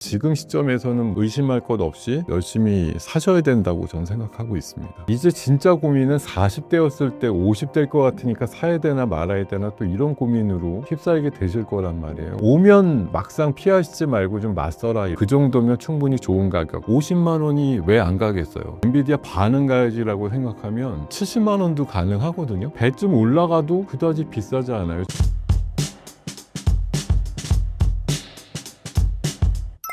지금 시점에서는 의심할 것 없이 열심히 사셔야 된다고 저는 생각하고 있습니다. 이제 진짜 고민은 40대였을 때 50대일 것 같으니까 사야 되나 말아야 되나 또 이런 고민으로 휩싸이게 되실 거란 말이에요. 오면 막상 피하시지 말고 좀 맞서라. 그 정도면 충분히 좋은 가격. 50만 원이 왜 안 가겠어요? 엔비디아 반은 가야지라고 생각하면 70만 원도 가능하거든요. 배쯤 올라가도 그다지 비싸지 않아요.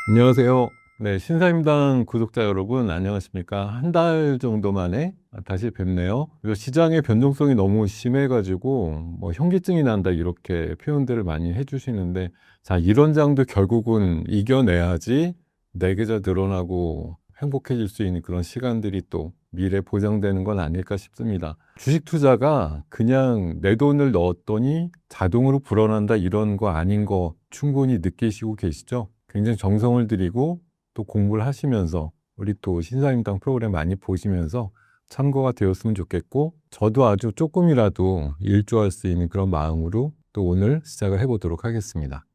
안녕하세요. 네, 신사임당 구독자 여러분 안녕하십니까? 한 달 정도 만에 다시 뵙네요. 시장의 변동성이 너무 심해가지고 뭐 현기증이 난다 이렇게 표현들을 많이 해주시는데, 자, 이런 장도 결국은 이겨내야지 내 계좌 늘어나고 행복해질 수 있는 그런 시간들이 또 미래 보장되는 건 아닐까 싶습니다. 주식 투자가 그냥 내 돈을 넣었더니 자동으로 불어난다 이런 거 아닌 거 충분히 느끼시고 계시죠? 굉장히 정성을 들이고 또 공부를 하시면서 우리 또 신사임당 프로그램 많이 보시면서 참고가 되었으면 좋겠고, 저도 아주 조금이라도 일조할 수 있는 그런 마음으로 또 오늘 시작을 해보도록 하겠습니다.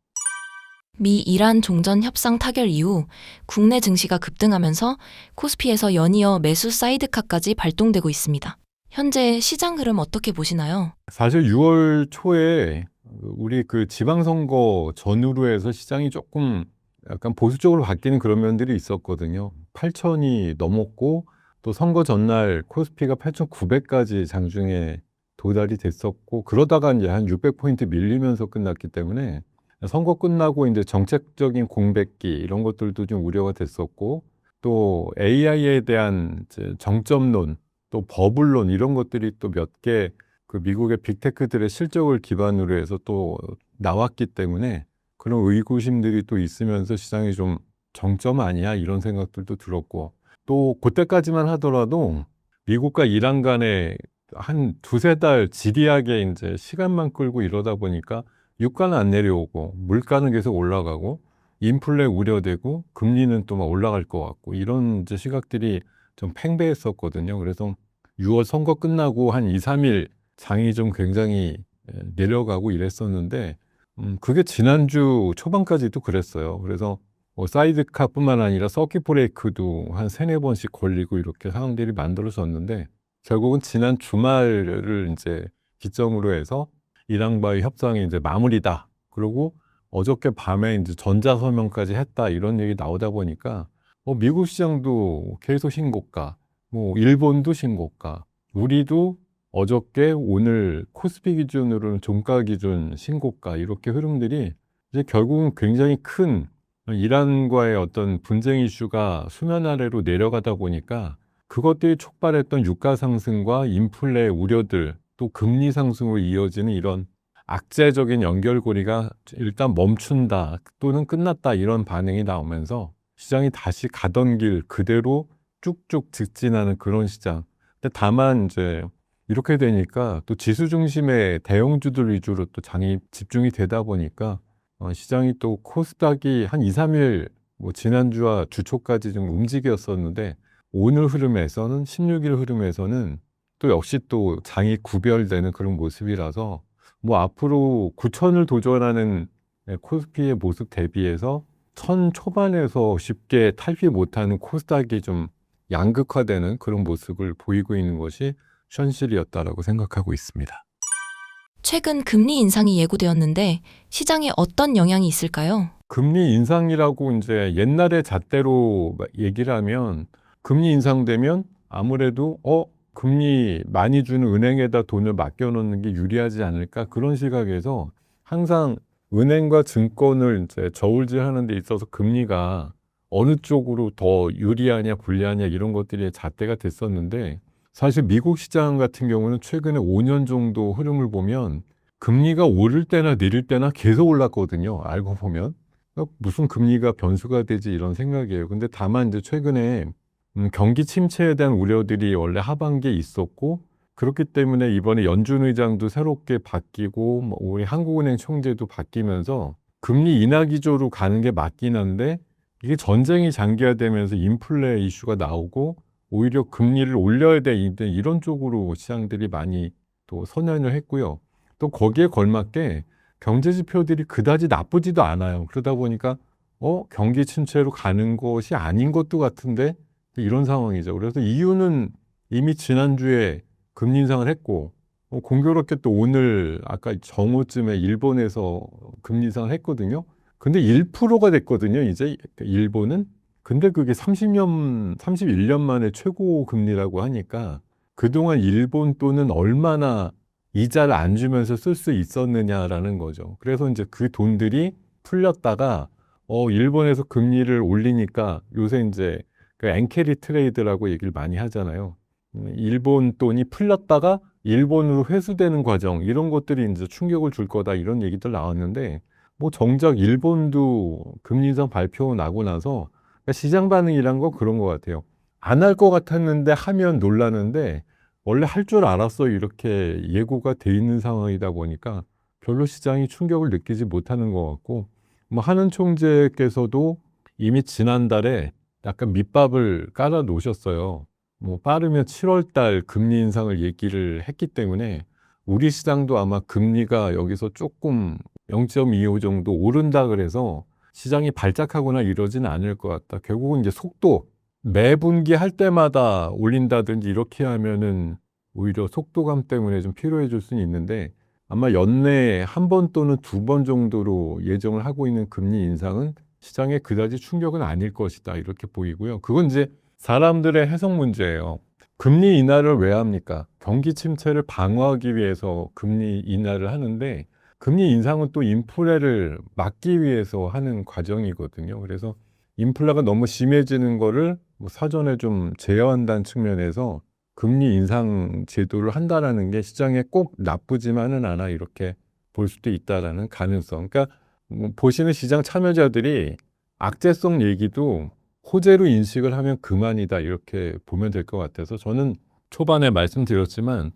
미 이란 종전 협상 타결 이후 국내 증시가 급등하면서 코스피에서 연이어 매수 사이드카까지 발동되고 있습니다. 현재 시장 흐름 어떻게 보시나요? 사실 6월 초에 우리 그 지방선거 전후로 해서 시장이 조금 약간 보수적으로 바뀌는 그런 면들이 있었거든요. 8천이 넘었고 또 선거 전날 코스피가 8,900까지 장중에 도달이 됐었고, 그러다가 이제 한 600포인트 밀리면서 끝났기 때문에 선거 끝나고 이제 정책적인 공백기 이런 것들도 좀 우려가 됐었고, 또 AI에 대한 이제 정점론 또 버블론 이런 것들이 또 몇 개 그 미국의 빅테크들의 실적을 기반으로 해서 또 나왔기 때문에 그런 의구심들이 또 있으면서 시장이 좀 정점 아니야 이런 생각들도 들었고, 또 그때까지만 하더라도 미국과 이란 간에 한 두세 달 지리하게 이제 시간만 끌고 이러다 보니까 유가는 안 내려오고 물가는 계속 올라가고 인플레 우려되고 금리는 또 막 올라갈 것 같고 이런 이제 시각들이 좀 팽배했었거든요. 그래서 6월 선거 끝나고 한 2, 3일 장이 좀 굉장히 내려가고 이랬었는데, 그게 지난주 초반까지도 그랬어요. 그래서 뭐 사이드카뿐만 아니라 서킷 브레이크도 한 세네 번씩 걸리고 이렇게 상황들이 만들어졌는데, 결국은 지난 주말을 이제 기점으로 해서 이란과의 협상이 이제 마무리다. 그리고 어저께 밤에 이제 전자서명까지 했다 이런 얘기 나오다 보니까 뭐 미국 시장도 계속 신고가, 뭐 일본도 신고가, 우리도 어저께 오늘 코스피 기준으로는 종가 기준 신고가 이렇게 흐름들이 이제 결국은 굉장히 큰 이란과의 어떤 분쟁 이슈가 수면 아래로 내려가다 보니까 그것들이 촉발했던 유가 상승과 인플레 우려들 또 금리 상승으로 이어지는 이런 악재적인 연결고리가 일단 멈춘다 또는 끝났다 이런 반응이 나오면서 시장이 다시 가던 길 그대로 쭉쭉 직진하는 그런 시장. 근데 다만 이제 이렇게 되니까 또 지수 중심의 대형주들 위주로 또 장이 집중이 되다 보니까 시장이 또 코스닥이 한 2, 3일 뭐 지난주와 주초까지 좀 움직였었는데, 오늘 흐름에서는 16일 흐름에서는 또 역시 또 장이 구별되는 그런 모습이라서 뭐 앞으로 9천을 도전하는 코스피의 모습 대비해서 1,000 초반에서 쉽게 탈피 못하는 코스닥이 좀 양극화되는 그런 모습을 보이고 있는 것이 현실이었다라고 생각하고 있습니다. 최근 금리 인상이 예고되었는데 시장에 어떤 영향이 있을까요? 금리 인상이라고 이제 옛날의 잣대로 얘기를 하면, 금리 인상되면 아무래도 금리 많이 주는 은행에다 돈을 맡겨놓는 게 유리하지 않을까 그런 시각에서 항상 은행과 증권을 이제 저울질하는 데 있어서 금리가 어느 쪽으로 더 유리하냐 불리하냐 이런 것들이 잣대가 됐었는데, 사실 미국 시장 같은 경우는 최근에 5년 정도 흐름을 보면 금리가 오를 때나 내릴 때나 계속 올랐거든요. 알고 보면 무슨 금리가 변수가 되지 이런 생각이에요. 근데 다만 이제 최근에 경기 침체에 대한 우려들이 원래 하반기에 있었고, 그렇기 때문에 이번에 연준 의장도 새롭게 바뀌고 뭐 우리 한국은행 총재도 바뀌면서 금리 인하 기조로 가는 게 맞긴 한데, 이게 전쟁이 장기화되면서 인플레 이슈가 나오고 오히려 금리를 올려야 돼 이런 쪽으로 시장들이 많이 또 선언을 했고요. 또 거기에 걸맞게 경제 지표들이 그다지 나쁘지도 않아요. 그러다 보니까 경기 침체로 가는 것이 아닌 것도 같은데 이런 상황이죠. 그래서 이유는 이미 지난주에 금리 인상을 했고 공교롭게 또 오늘 아까 정오쯤에 일본에서 금리 인상을 했거든요. 근데 1%가 됐거든요. 이제 일본은. 근데 그게 31년 만에 최고 금리라고 하니까 그동안 일본 돈은 얼마나 이자를 안 주면서 쓸 수 있었느냐라는 거죠. 그래서 이제 그 돈들이 풀렸다가 일본에서 금리를 올리니까 요새 이제 그 엔캐리 트레이드라고 얘기를 많이 하잖아요. 일본 돈이 풀렸다가 일본으로 회수되는 과정 이런 것들이 이제 충격을 줄 거다 이런 얘기들 나왔는데 뭐 정작 일본도 금리 인상 발표 나고 나서 그러니까 시장 반응이란 건 그런 것 같아요. 안 할 것 같았는데 하면 놀라는데 원래 할 줄 알았어 이렇게 예고가 돼 있는 상황이다 보니까 별로 시장이 충격을 느끼지 못하는 것 같고 뭐 하는 총재께서도 이미 지난달에 약간 밑밥을 깔아 놓으셨어요. 뭐 빠르면 7월 달 금리 인상을 얘기를 했기 때문에 우리 시장도 아마 금리가 여기서 조금 0.25 정도 오른다 그래서 시장이 발작하거나 이러지는 않을 것 같다. 결국은 이제 속도, 매 분기 할 때마다 올린다든지 이렇게 하면은 오히려 속도감 때문에 좀 피로해질 수는 있는데 아마 연내에 한 번 또는 두 번 정도로 예정을 하고 있는 금리 인상은 시장에 그다지 충격은 아닐 것이다. 이렇게 보이고요. 그건 이제 사람들의 해석 문제예요. 금리 인하를 왜 합니까? 경기 침체를 방어하기 위해서 금리 인하를 하는데 금리 인상은 또 인플레를 막기 위해서 하는 과정이거든요. 그래서 인플레가 너무 심해지는 거를 뭐 사전에 좀 제어한다는 측면에서 금리 인상 제도를 한다라는 게 시장에 꼭 나쁘지만은 않아 이렇게 볼 수도 있다라는 가능성. 그러니까 뭐 보시는 시장 참여자들이 악재성 얘기도 호재로 인식을 하면 그만이다 이렇게 보면 될 것 같아서 저는 초반에 말씀드렸지만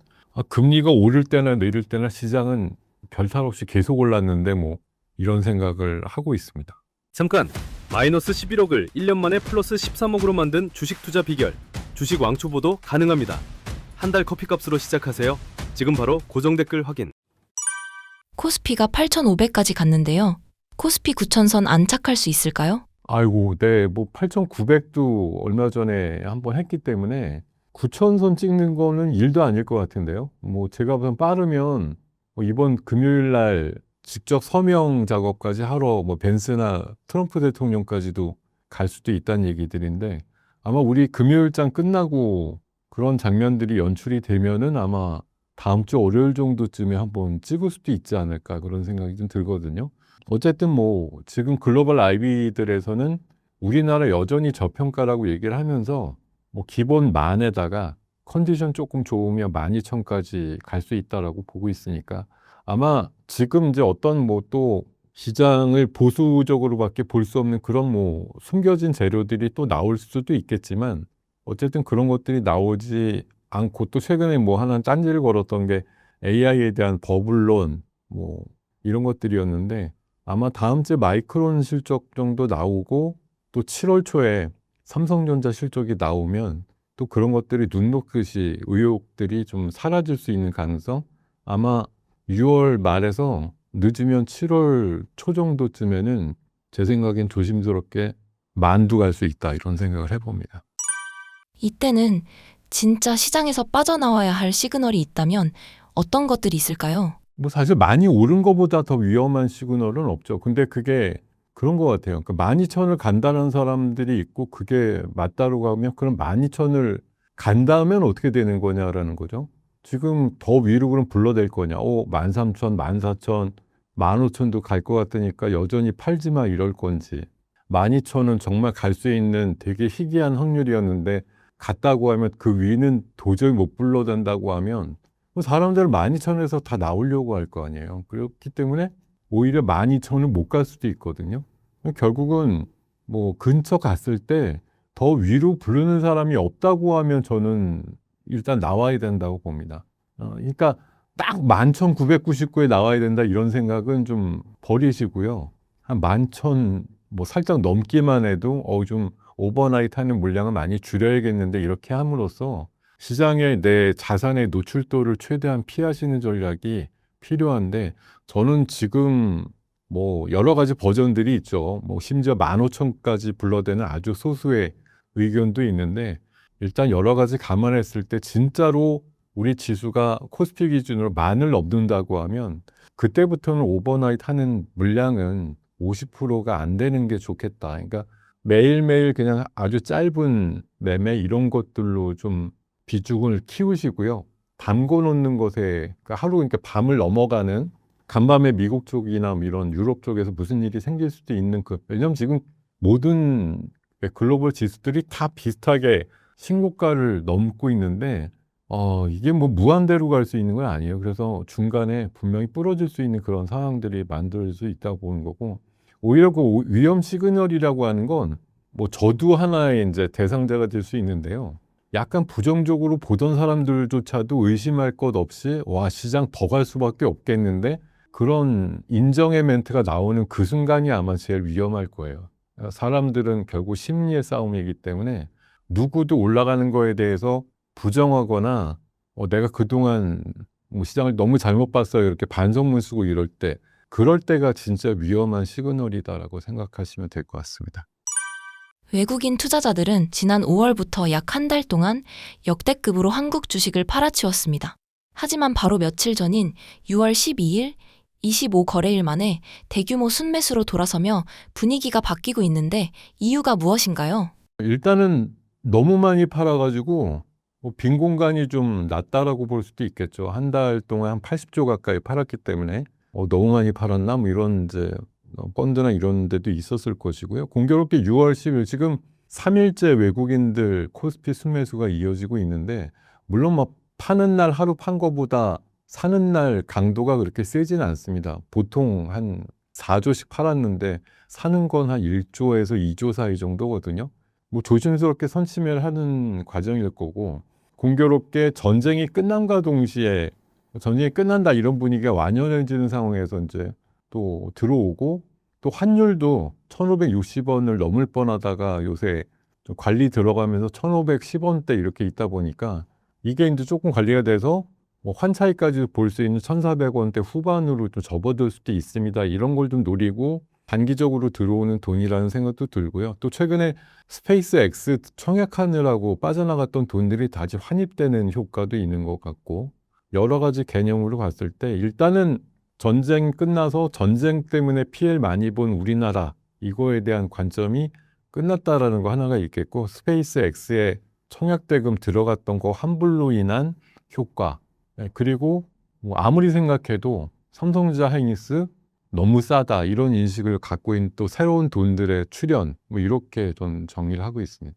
금리가 오를 때나 내릴 때나 시장은 별탈 없이 계속 올랐는데 뭐 이런 생각을 하고 있습니다. 잠깐! 마이너스 11억을 1년 만에 플러스 13억으로 만든 주식 투자 비결, 주식 왕초보도 가능합니다. 한 달 커피값으로 시작하세요. 지금 바로 고정 댓글 확인. 코스피가 8,500까지 갔는데요. 코스피 9,000선 안착할 수 있을까요? 아이고, 네, 뭐 8,900도 얼마 전에 한번 했기 때문에 9,000선 찍는 거는 일도 아닐 것 같은데요. 뭐 제가 보면 빠르면 뭐 이번 금요일 날 직접 서명 작업까지 하러 뭐 벤스나 트럼프 대통령까지도 갈 수도 있다는 얘기들인데 아마 우리 금요일장 끝나고 그런 장면들이 연출이 되면은 아마 다음 주 월요일 정도쯤에 한번 찍을 수도 있지 않을까 그런 생각이 좀 들거든요. 어쨌든 뭐 지금 글로벌 IB들에서는 우리나라 여전히 저평가라고 얘기를 하면서 뭐 기본 만에다가 컨디션 조금 좋으면 12,000까지 갈 수 있다라고 보고 있으니까 아마 지금 이제 어떤 뭐 또 시장을 보수적으로밖에 볼 수 없는 그런 뭐 숨겨진 재료들이 또 나올 수도 있겠지만 어쨌든 그런 것들이 나오지 않고 또 최근에 뭐 하나 딴지를 걸었던 게 AI에 대한 버블론 뭐 이런 것들이었는데 아마 다음 주에 마이크론 실적 정도 나오고 또 7월 초에 삼성전자 실적이 나오면 또 그런 것들이 눈 녹듯이 의혹들이 좀 사라질 수 있는 가능성 아마 6월 말에서 늦으면 7월 초 정도쯤에는 제 생각엔 조심스럽게 만두 갈 수 있다 이런 생각을 해봅니다. 이때는 진짜 시장에서 빠져나와야 할 시그널이 있다면 어떤 것들이 있을까요? 뭐 사실 많이 오른 것보다 더 위험한 시그널은 없죠. 근데 그게 그런 것 같아요. 그러니까 12,000을 간다는 사람들이 있고 그게 맞다고 하면 그럼 12,000을 간다면 어떻게 되는 거냐라는 거죠. 지금 더 위로 그럼 불러댈 거냐. 13,000, 14,000, 15,000도 갈 것 같으니까 여전히 팔지 마 이럴 건지. 12,000은 정말 갈 수 있는 되게 희귀한 확률이었는데 갔다고 하면 그 위는 도저히 못 불러댄다고 하면 사람들 12,000에서 다 나오려고 할 거 아니에요. 그렇기 때문에 오히려 12,000을 못 갈 수도 있거든요. 결국은 뭐 근처 갔을 때 더 위로 부르는 사람이 없다고 하면 저는 일단 나와야 된다고 봅니다. 그러니까 딱 11,999에 나와야 된다 이런 생각은 좀 버리시고요. 한 11,000 뭐 살짝 넘기만 해도 좀 오버나잇 하는 물량을 많이 줄여야겠는데 이렇게 함으로써 시장에 내 자산의 노출도를 최대한 피하시는 전략이 필요한데 저는 지금 뭐 여러 가지 버전들이 있죠. 뭐 심지어 15,000까지 불러대는 아주 소수의 의견도 있는데 일단 여러 가지 감안했을 때 진짜로 우리 지수가 코스피 기준으로 10,000을 넘는다고 하면 그때부터는 오버나잇 하는 물량은 50%가 안 되는 게 좋겠다. 그러니까 매일매일 그냥 아주 짧은 매매 이런 것들로 좀 비중을 키우시고요. 담궈 놓는 것에 그러니까 하루 그러니까 밤을 넘어가는 간밤에 미국 쪽이나 뭐 이런 유럽 쪽에서 무슨 일이 생길 수도 있는 왜냐면 지금 모든 글로벌 지수들이 다 비슷하게 신고가를 넘고 있는데 이게 뭐 무한대로 갈 수 있는 건 아니에요. 그래서 중간에 분명히 부러질 수 있는 그런 상황들이 만들 수 있다고 보는 거고 오히려 그 위험 시그널이라고 하는 건 뭐 저도 하나의 이제 대상자가 될 수 있는데요. 약간 부정적으로 보던 사람들조차도 의심할 것 없이 와 시장 더 갈 수밖에 없겠는데 그런 인정의 멘트가 나오는 그 순간이 아마 제일 위험할 거예요. 사람들은 결국 심리의 싸움이기 때문에 누구도 올라가는 거에 대해서 부정하거나 내가 그동안 뭐 시장을 너무 잘못 봤어요 이렇게 반성문 쓰고 이럴 때 그럴 때가 진짜 위험한 시그널이다라고 생각하시면 될 것 같습니다. 외국인 투자자들은 지난 5월부터 약 한 달 동안 역대급으로 한국 주식을 팔아치웠습니다. 하지만 바로 며칠 전인 6월 12일 25거래일 만에 대규모 순매수로 돌아서며 분위기가 바뀌고 있는데 이유가 무엇인가요? 일단은 너무 많이 팔아가지고 빈 공간이 좀 낮다라고 볼 수도 있겠죠. 한 달 동안 한 80조 가까이 팔았기 때문에 너무 많이 팔았나 뭐 이런 이제 펀드나 이런 데도 있었을 것이고요. 공교롭게 6월 10일 지금 3일째 외국인들 코스피 순매수가 이어지고 있는데 물론 뭐 파는 날 하루 판 거보다 사는 날 강도가 그렇게 세지는 않습니다. 보통 한 4조씩 팔았는데 사는 건 한 1조에서 2조 사이 정도거든요. 뭐 조심스럽게 선심을 하는 과정일 거고 공교롭게 전쟁이 끝남과 동시에 전쟁이 끝난다 이런 분위기가 완연해지는 상황에서 이제 또 들어오고 또 환율도 1,560원을 넘을 뻔하다가 요새 좀 관리 들어가면서 1,510원대 이렇게 있다 보니까 이게 이제 조금 관리가 돼서 뭐 환차익까지 볼 수 있는 1,400원대 후반으로 좀 접어들 수도 있습니다. 이런 걸 좀 노리고 단기적으로 들어오는 돈이라는 생각도 들고요. 또 최근에 스페이스 X 청약하느라고 빠져나갔던 돈들이 다시 환입되는 효과도 있는 것 같고 여러 가지 개념으로 봤을 때 일단은 전쟁 끝나서 전쟁 때문에 피해를 많이 본 우리나라 이거에 대한 관점이 끝났다라는 거 하나가 있겠고 스페이스 X에 청약대금 들어갔던 거 환불로 인한 효과 그리고 뭐 아무리 생각해도 삼성전자 하이닉스 너무 싸다 이런 인식을 갖고 있는 또 새로운 돈들의 출현 뭐 이렇게 전 정리를 하고 있습니다.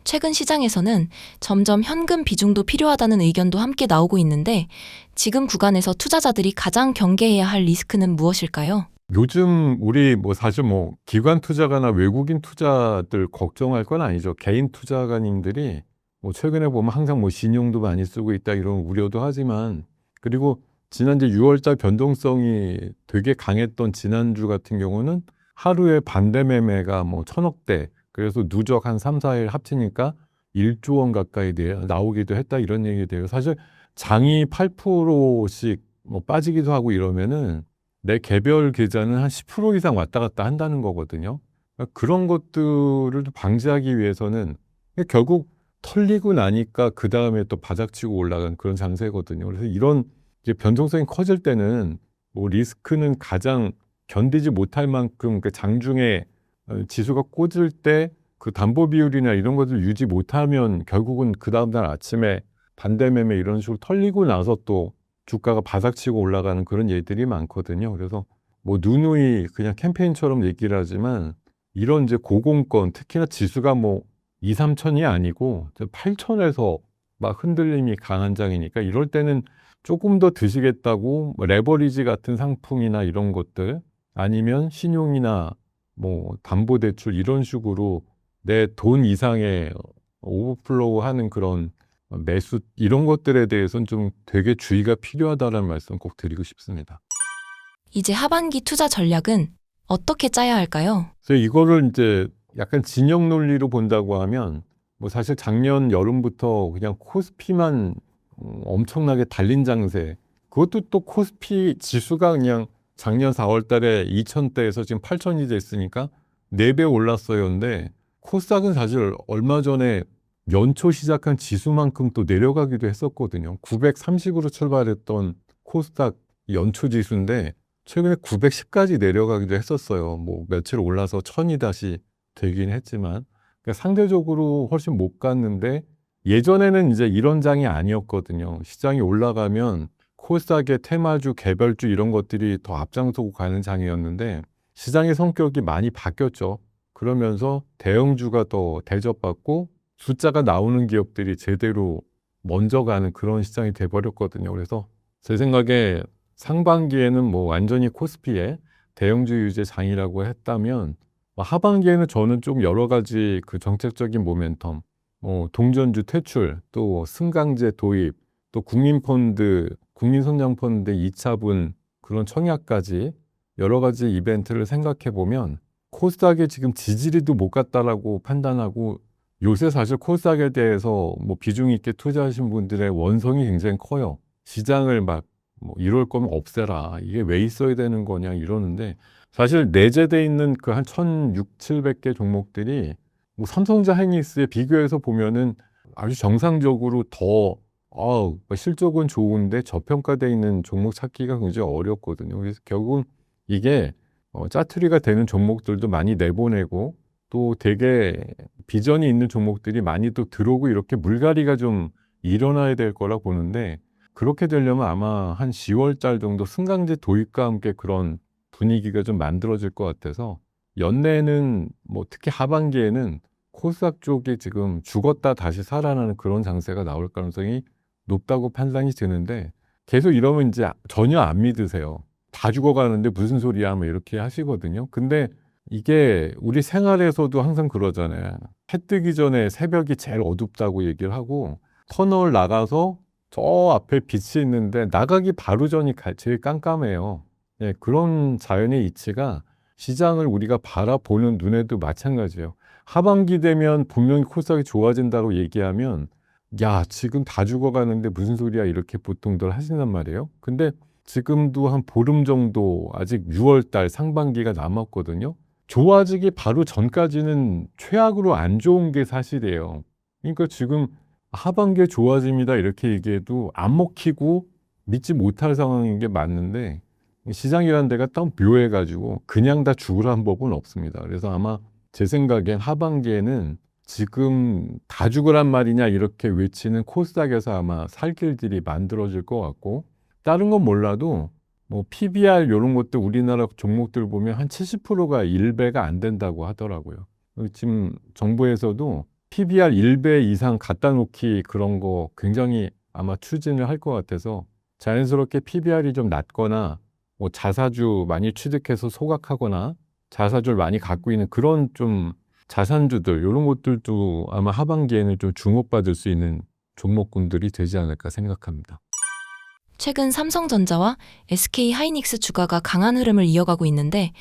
최근 시장에서는 점점 현금 비중도 필요하다는 의견도 함께 나오고 있는데 지금 구간에서 투자자들이 가장 경계해야 할 리스크는 무엇일까요? 요즘 우리 뭐 사실 뭐 기관 투자가나 외국인 투자들 걱정할 건 아니죠. 개인 투자가님들이 뭐 최근에 보면 항상 뭐 신용도 많이 쓰고 있다 이런 우려도 하지만 그리고 지난 이제 6월달 변동성이 되게 강했던 지난주 같은 경우는 하루에 반대 매매가 뭐 1,000억대 그래서 누적 한 3, 4일 합치니까 1조 원 가까이 나오기도 했다 이런 얘기 돼요. 사실 장이 8%씩 뭐 빠지기도 하고 이러면은 내 개별 계좌는 한 10% 이상 왔다 갔다 한다는 거거든요. 그러니까 그런 것들을 방지하기 위해서는 결국 털리고 나니까 그 다음에 또 바닥치고 올라간 그런 장세거든요. 그래서 이런 이제 변동성이 커질 때는 뭐 리스크는 가장 견디지 못할 만큼 그 장중에 지수가 꽂을 때 그 담보 비율이나 이런 것들 유지 못하면 결국은 그 다음날 아침에 반대 매매 이런 식으로 털리고 나서 또 주가가 바닥치고 올라가는 그런 예들이 많거든요. 그래서 뭐 누누이 그냥 캠페인처럼 얘기를 하지만 이런 이제 고공권 특히나 지수가 뭐 2, 3천이 아니고 8천에서 막 흔들림이 강한 장이니까 이럴 때는 조금 더 드시겠다고 뭐 레버리지 같은 상품이나 이런 것들 아니면 신용이나 뭐 담보대출 이런 식으로 내 돈 이상의 오버플로우 하는 그런 매수 이런 것들에 대해서는 좀 되게 주의가 필요하다는 말씀 꼭 드리고 싶습니다. 이제 하반기 투자 전략은 어떻게 짜야 할까요? 그래서 이거를 이제 약간 진영 논리로 본다고 하면 뭐 사실 작년 여름부터 그냥 코스피만 엄청나게 달린 장세 그것도 또 코스피 지수가 그냥 작년 4월 달에 2,000대에서 지금 8,000이 됐으니까 4배 올랐어요. 근데 코스닥은 사실 얼마 전에 연초 시작한 지수만큼 또 내려가기도 했었거든요. 930으로 출발했던 코스닥 연초 지수인데 최근에 910까지 내려가기도 했었어요. 뭐 며칠 올라서 1000이 다시 되긴 했지만 그러니까 상대적으로 훨씬 못 갔는데 예전에는 이제 이런 장이 아니었거든요. 시장이 올라가면 코스닥의 테마주, 개별주 이런 것들이 더 앞장서고 가는 장이었는데 시장의 성격이 많이 바뀌었죠. 그러면서 대형주가 더 대접받고 숫자가 나오는 기업들이 제대로 먼저 가는 그런 시장이 돼버렸거든요. 그래서 제 생각에 상반기에는 뭐 완전히 코스피의 대형주 유지 장이라고 했다면 하반기에는 저는 좀 여러 가지 그 정책적인 모멘텀, 동전주 퇴출, 또 승강제 도입, 또 국민펀드, 국민성장펀드 2차분 그런 청약까지 여러 가지 이벤트를 생각해 보면 코스닥에 지금 지지리도 못 갔다라고 판단하고 요새 사실 코스닥에 대해서 뭐 비중 있게 투자하신 분들의 원성이 굉장히 커요. 시장을 막 뭐 이럴 거면 없애라. 이게 왜 있어야 되는 거냐 이러는데 사실 내재돼 있는 그 한 1,600, 700개 종목들이 뭐 삼성전자 하이닉스에 비교해서 보면은 아주 정상적으로 더 실적은 좋은데 저평가돼 있는 종목 찾기가 굉장히 어렵거든요. 그래서 결국은 이게 짜투리가 되는 종목들도 많이 내보내고 또 되게 비전이 있는 종목들이 많이 또 들어오고 이렇게 물갈이가 좀 일어나야 될 거라 보는데 그렇게 되려면 아마 한 10월 달 정도 승강제 도입과 함께 그런 분위기가 좀 만들어질 것 같아서 연내에는 뭐 특히 하반기에는 코스닥 쪽이 지금 죽었다 다시 살아나는 그런 장세가 나올 가능성이 높다고 판단이 드는데 계속 이러면 이제 전혀 안 믿으세요. 다 죽어가는데 무슨 소리야 뭐 이렇게 하시거든요. 근데 이게 우리 생활에서도 항상 그러잖아요. 해 뜨기 전에 새벽이 제일 어둡다고 얘기를 하고 터널 나가서 저 앞에 빛이 있는데 나가기 바로 전이 제일 깜깜해요. 예, 그런 자연의 이치가 시장을 우리가 바라보는 눈에도 마찬가지예요. 하반기 되면 분명히 코스닥이 좋아진다고 얘기하면 야, 지금 다 죽어가는데 무슨 소리야 이렇게 보통들 하신단 말이에요. 근데 지금도 한 보름 정도 아직 6월 달 상반기가 남았거든요. 좋아지기 바로 전까지는 최악으로 안 좋은 게 사실이에요. 그러니까 지금 하반기에 좋아집니다 이렇게 얘기해도 안 먹히고 믿지 못할 상황인 게 맞는데 시장이라는 데가 딱 묘해가지고 그냥 다 죽으라는 법은 없습니다. 그래서 아마 제 생각엔 하반기에는 지금 다 죽으란 말이냐 이렇게 외치는 코스닥에서 아마 살 길들이 만들어질 것 같고 다른 건 몰라도 뭐 PBR 이런 것들 우리나라 종목들 보면 한 70%가 1배가 안 된다고 하더라고요. 지금 정부에서도 PBR 1배 이상 갖다 놓기 그런 거 굉장히 아마 추진을 할 것 같아서 자연스럽게 PBR이 좀 낮거나 뭐 자사주 많이 취득해서 소각하거나 자사주를 많이 갖고 있는 그런 좀 자산주들 이런 것들도 아마 하반기에는 좀 주목받을 수 있는 종목군들이 되지 않을까 생각합니다. 최근 삼성전자와 SK 하이닉스 주가가 강한 흐름을 이어가고 있는데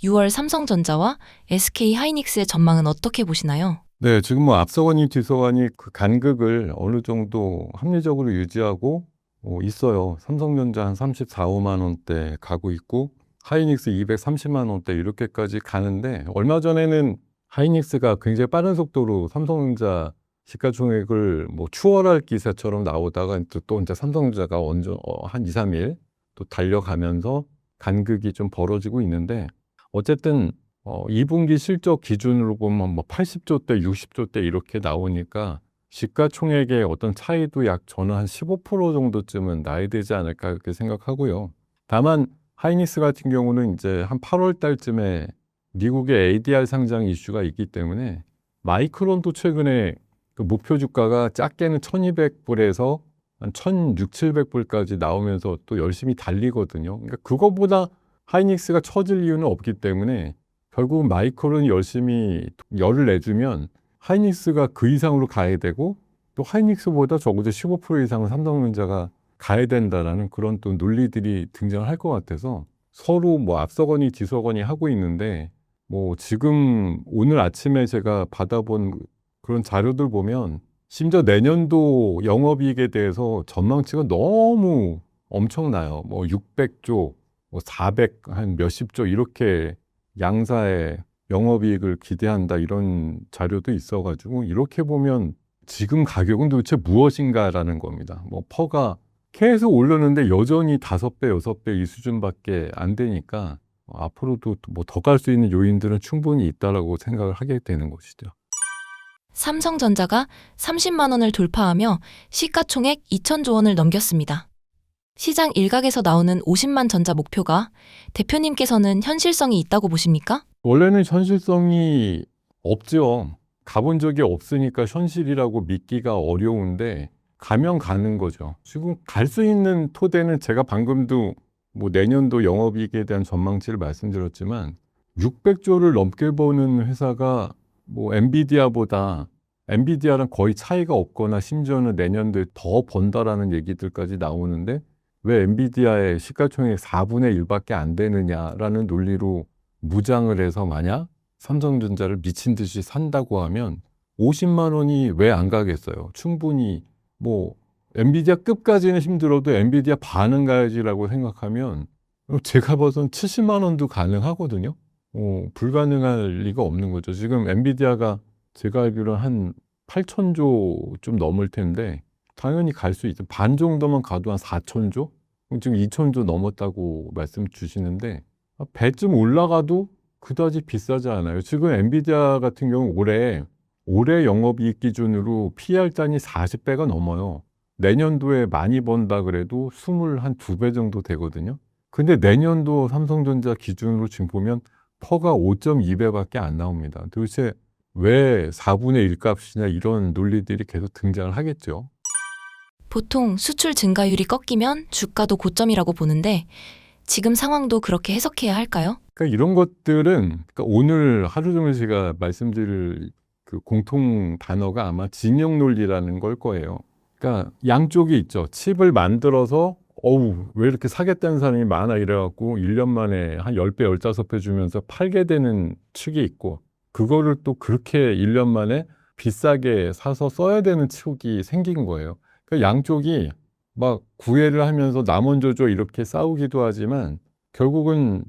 6월 삼성전자와 SK 하이닉스의 전망은 어떻게 보시나요? 네, 지금 뭐 앞서거니 뒤서거니 그 간극을 어느 정도 합리적으로 유지하고 있어요. 삼성전자 한 34, 5만 원대 가고 있고 하이닉스 230만 원대 이렇게까지 가는데 얼마 전에는 하이닉스가 굉장히 빠른 속도로 삼성전자 시가총액을 뭐 추월할 기세처럼 나오다가 또 이제 삼성전자가 한 2, 3일 또 달려가면서 간극이 좀 벌어지고 있는데 어쨌든 2분기 실적 기준으로 보면 뭐 80조 대 60조 대 이렇게 나오니까 시가총액의 어떤 차이도 약 저는 한 15% 정도쯤은 나야 되지 않을까 그렇게 생각하고요. 다만 하이닉스 같은 경우는 이제 한 8월 달쯤에 미국의 ADR 상장 이슈가 있기 때문에 마이크론도 최근에 그 목표 주가가 작게는 1,200불에서 한 1,600, 700불까지 나오면서 또 열심히 달리거든요. 그러니까 그거보다 하이닉스가 처질 이유는 없기 때문에 결국 마이크론이 열심히 열을 내주면 하이닉스가 그 이상으로 가야 되고 또 하이닉스보다 적어도 15% 이상은 삼성전자가 가야 된다라는 그런 또 논리들이 등장을 할 것 같아서 서로 뭐 앞서거니 뒤서거니 하고 있는데 뭐 지금 오늘 아침에 제가 받아본 그런 자료들 보면 심지어 내년도 영업이익에 대해서 전망치가 너무 엄청나요. 뭐 600조, 뭐 400, 한 몇십 조 이렇게 양사의 영업이익을 기대한다 이런 자료도 있어가지고 이렇게 보면 지금 가격은 도대체 무엇인가라는 겁니다. 뭐 퍼가 계속 오르는데 여전히 5배, 6배 이 수준밖에 안 되니까 앞으로도 뭐 더 갈 수 있는 요인들은 충분히 있다라고 생각을 하게 되는 것이죠. 삼성전자가 30만 원을 돌파하며 시가총액 2천조 원을 넘겼습니다. 시장 일각에서 나오는 50만 전자 목표가 대표님께서는 현실성이 있다고 보십니까? 원래는 현실성이 없죠. 가본 적이 없으니까 현실이라고 믿기가 어려운데 가면 가는 거죠. 지금 갈 수 있는 토대는 제가 방금도 뭐 내년도 영업이익에 대한 전망치를 말씀드렸지만 600조를 넘게 버는 회사가 뭐 엔비디아랑 거의 차이가 없거나 심지어는 내년도에 더 번다라는 얘기들까지 나오는데 왜 엔비디아의 시가총액 4분의 1밖에 안 되느냐라는 논리로 무장을 해서 만약 삼성전자를 미친 듯이 산다고 하면 50만 원이 왜 안 가겠어요? 충분히 뭐 엔비디아 끝까지는 힘들어도 엔비디아 반은 가야지라고 생각하면 제가 봐선 70만 원도 가능하거든요. 불가능할 리가 없는 거죠. 지금 엔비디아가 제가 알기로는 한 8천조 좀 넘을 텐데 당연히 갈 수 있죠. 반 정도만 가도 한 4천조? 지금 2천조 넘었다고 말씀 주시는데 배쯤 올라가도 그다지 비싸지 않아요. 지금 엔비디아 같은 경우 올해 영업이익 기준으로 PER 단위 40배가 넘어요. 내년도에 많이 번다 그래도 22배 정도 되거든요. 근데 내년도 삼성전자 기준으로 지금 보면 퍼가 5.2배밖에 안 나옵니다. 도대체 왜 4분의 1 값이냐 이런 논리들이 계속 등장을 하겠죠. 보통 수출 증가율이 꺾이면 주가도 고점이라고 보는데 지금 상황도 그렇게 해석해야 할까요? 그러니까 이런 것들은 그러니까 오늘 하루 종일 제가 말씀드릴 그 공통 단어가 아마 진영 논리라는 걸 거예요. 그러니까 양쪽이 있죠. 칩을 만들어서 왜 이렇게 사겠다는 사람이 많아 이래갖고 1년 만에 한 10배, 15배 주면서 팔게 되는 측이 있고 그거를 또 그렇게 1년 만에 비싸게 사서 써야 되는 측이 생긴 거예요. 그러니까 양쪽이 막 구애를 하면서 나 먼저 줘 이렇게 싸우기도 하지만 결국은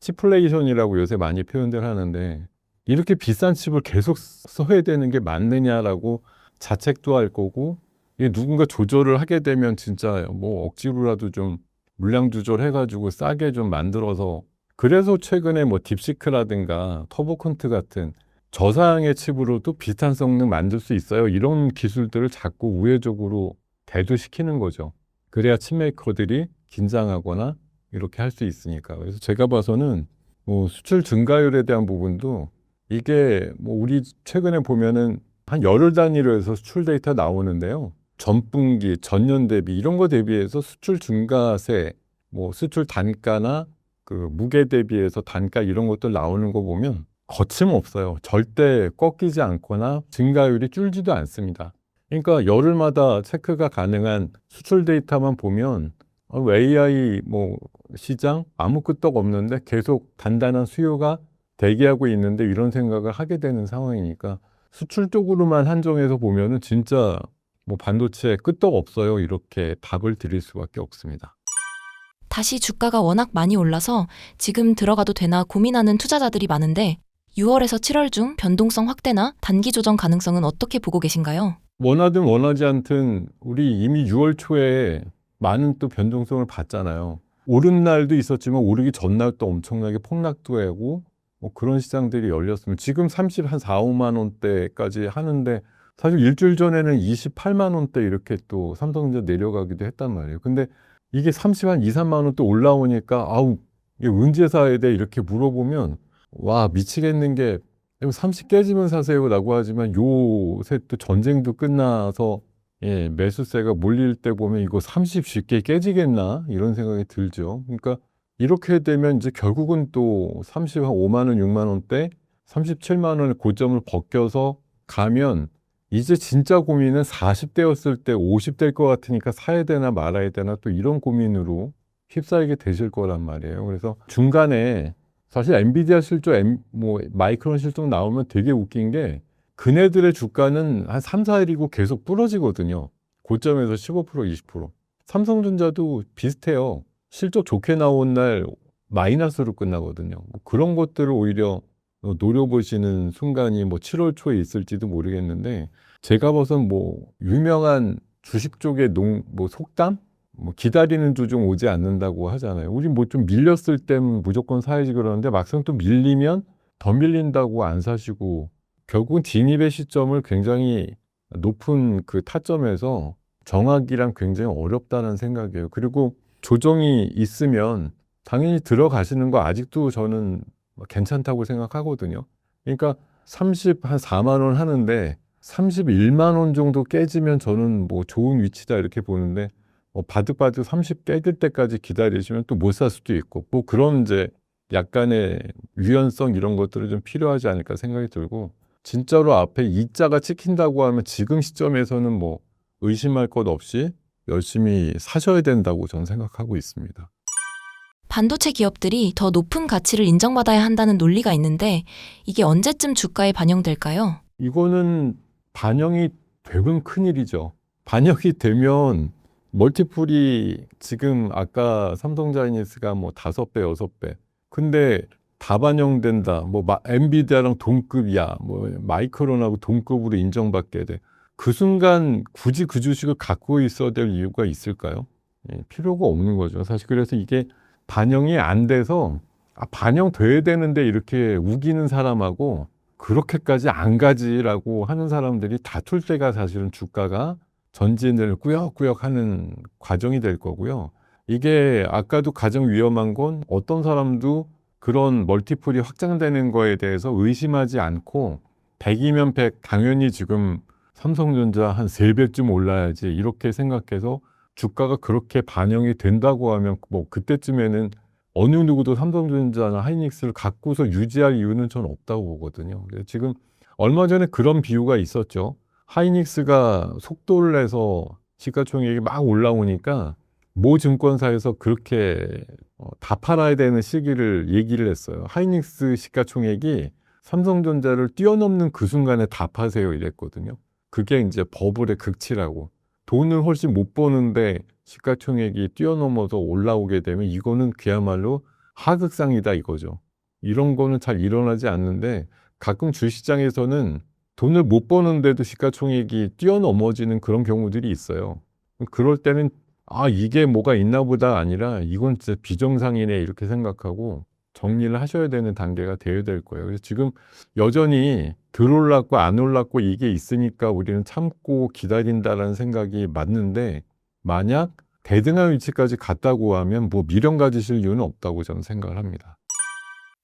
칩플레이션이라고 요새 많이 표현들 하는데 이렇게 비싼 칩을 계속 써야 되는 게 맞느냐라고 자책도 할 거고 이게 누군가 조절을 하게 되면 진짜 뭐 억지로라도 좀 물량 조절해가지고 싸게 좀 만들어서 그래서 최근에 뭐 딥시크라든가 터보컨트 같은 저사양의 칩으로도 비슷한 성능 만들 수 있어요. 이런 기술들을 자꾸 우회적으로 대두시키는 거죠. 그래야 칩메이커들이 긴장하거나 이렇게 할 수 있으니까. 그래서 제가 봐서는 뭐 수출 증가율에 대한 부분도 이게 뭐 우리 최근에 보면은 한 열흘 단위로 해서 수출 데이터 나오는데요. 전분기, 전년 대비 이런 거 대비해서 수출 증가세, 뭐 수출 단가나 그 무게 대비해서 단가 이런 것들 나오는 거 보면 거침없어요. 절대 꺾이지 않거나 증가율이 줄지도 않습니다. 그러니까 열흘마다 체크가 가능한 수출 데이터만 보면 AI 뭐 시장 아무 끄떡 없는데 계속 단단한 수요가 대기하고 있는데 이런 생각을 하게 되는 상황이니까 수출 쪽으로만 한정해서 보면은 진짜 뭐 반도체 끄떡 없어요. 이렇게 답을 드릴 수밖에 없습니다. 다시 주가가 워낙 많이 올라서 지금 들어가도 되나 고민하는 투자자들이 많은데 6월에서 7월 중 변동성 확대나 단기 조정 가능성은 어떻게 보고 계신가요? 원하든 원하지 않든 우리 이미 6월 초에 많은 또 변동성을 봤잖아요. 오른 날도 있었지만 오르기 전날 또 엄청나게 폭락도 하고 뭐 그런 시장들이 열렸으면 지금 30, 한 4, 5만 원대까지 하는데 사실 일주일 전에는 28만 원대 이렇게 또 삼성전자 내려가기도 했단 말이에요. 근데 이게 30, 한 2, 3만 원 또 올라오니까 이게 언제 사야 돼? 이렇게 물어보면 와 미치겠는 게 30 깨지면 사세요라고 하지만 요새 또 전쟁도 끝나서 매수세가 몰릴 때 보면 이거 30 쉽게 깨지겠나 이런 생각이 들죠. 그러니까 이렇게 되면 이제 결국은 또 30, 한 5만 원, 6만 원대 37만 원의 고점을 벗겨서 가면 이제 진짜 고민은 40대였을 때 50 될 것 같으니까 사야 되나 말아야 되나 또 이런 고민으로 휩싸이게 되실 거란 말이에요. 그래서 중간에 사실 엔비디아 실적, 마이크론 실적 나오면 되게 웃긴 게 그네들의 주가는 한 3, 4일이고 계속 부러지거든요. 고점에서 15%, 20%. 삼성전자도 비슷해요. 실적 좋게 나온 날 마이너스로 끝나거든요. 뭐 그런 것들을 오히려 노려보시는 순간이 뭐 7월 초에 있을지도 모르겠는데, 제가 봐선 뭐 유명한 주식 쪽의 뭐 속담? 뭐 기다리는 주중 오지 않는다고 하잖아요. 우리 뭐 좀 밀렸을 땐 무조건 사야지 그러는데, 막상 또 밀리면 더 밀린다고 안 사시고, 결국은 진입의 시점을 굉장히 높은 그 타점에서 정하기란 굉장히 어렵다는 생각이에요. 그리고 조정이 있으면 당연히 들어가시는 거 아직도 저는 괜찮다고 생각하거든요. 그러니까 한 4만 원 하는데 31만 원 정도 깨지면 저는 뭐 좋은 위치다 이렇게 보는데, 바득바득 30 깨질 때까지 기다리시면 또 못 살 수도 있고, 뭐 그런 이제 약간의 유연성 이런 것들은 좀 필요하지 않을까 생각이 들고, 진짜로 앞에 이자가 찍힌다고 하면 지금 시점에서는 뭐 의심할 것 없이 열심히 사셔야 된다고 저는 생각하고 있습니다. 반도체 기업들이 더 높은 가치를 인정받아야 한다는 논리가 있는데 이게 언제쯤 주가에 반영될까요? 이거는 반영이 되면 큰일이죠. 반영이 되면 멀티플이 지금 아까 삼성자이니스가 뭐 5배, 6배. 근데 다 반영된다. 뭐 엔비디아랑 동급이야. 뭐 마이크론하고 동급으로 인정받게 돼. 그 순간 굳이 그 주식을 갖고 있어야 될 이유가 있을까요? 필요가 없는 거죠. 사실 그래서 이게 반영이 안 돼서 반영돼야 되는데 이렇게 우기는 사람하고 그렇게까지 안 가지라고 하는 사람들이 다툴 때가 사실은 주가가 전진을 꾸역꾸역 하는 과정이 될 거고요. 이게 아까도 가장 위험한 건 어떤 사람도 그런 멀티플이 확장되는 거에 대해서 의심하지 않고 100이면 100 당연히 지금 삼성전자 한 3배쯤 올라야지 이렇게 생각해서 주가가 그렇게 반영이 된다고 하면 뭐 그때쯤에는 어느 누구도 삼성전자나 하이닉스를 갖고서 유지할 이유는 전 없다고 보거든요. 지금 얼마 전에 그런 비유가 있었죠. 하이닉스가 속도를 내서 시가총액이 막 올라오니까 모 증권사에서 그렇게 다 팔아야 되는 시기를 얘기를 했어요. 하이닉스 시가총액이 삼성전자를 뛰어넘는 그 순간에 다 파세요 이랬거든요. 그게 이제 버블의 극치라고. 돈을 훨씬 못 버는데 시가총액이 뛰어넘어서 올라오게 되면 이거는 그야말로 하극상이다 이거죠. 이런 거는 잘 일어나지 않는데 가끔 주시장에서는 돈을 못 버는데도 시가총액이 뛰어넘어지는 그런 경우들이 있어요. 그럴 때는 이게 뭐가 있나 보다 아니라 이건 진짜 비정상이네 이렇게 생각하고 정리를 하셔야 되는 단계가 되어야 될 거예요. 그래서 지금 여전히 들어올랐고 안 올랐고 이게 있으니까 우리는 참고 기다린다라는 생각이 맞는데, 만약 대등한 위치까지 갔다고 하면 뭐 미련 가지실 이유는 없다고 저는 생각을 합니다.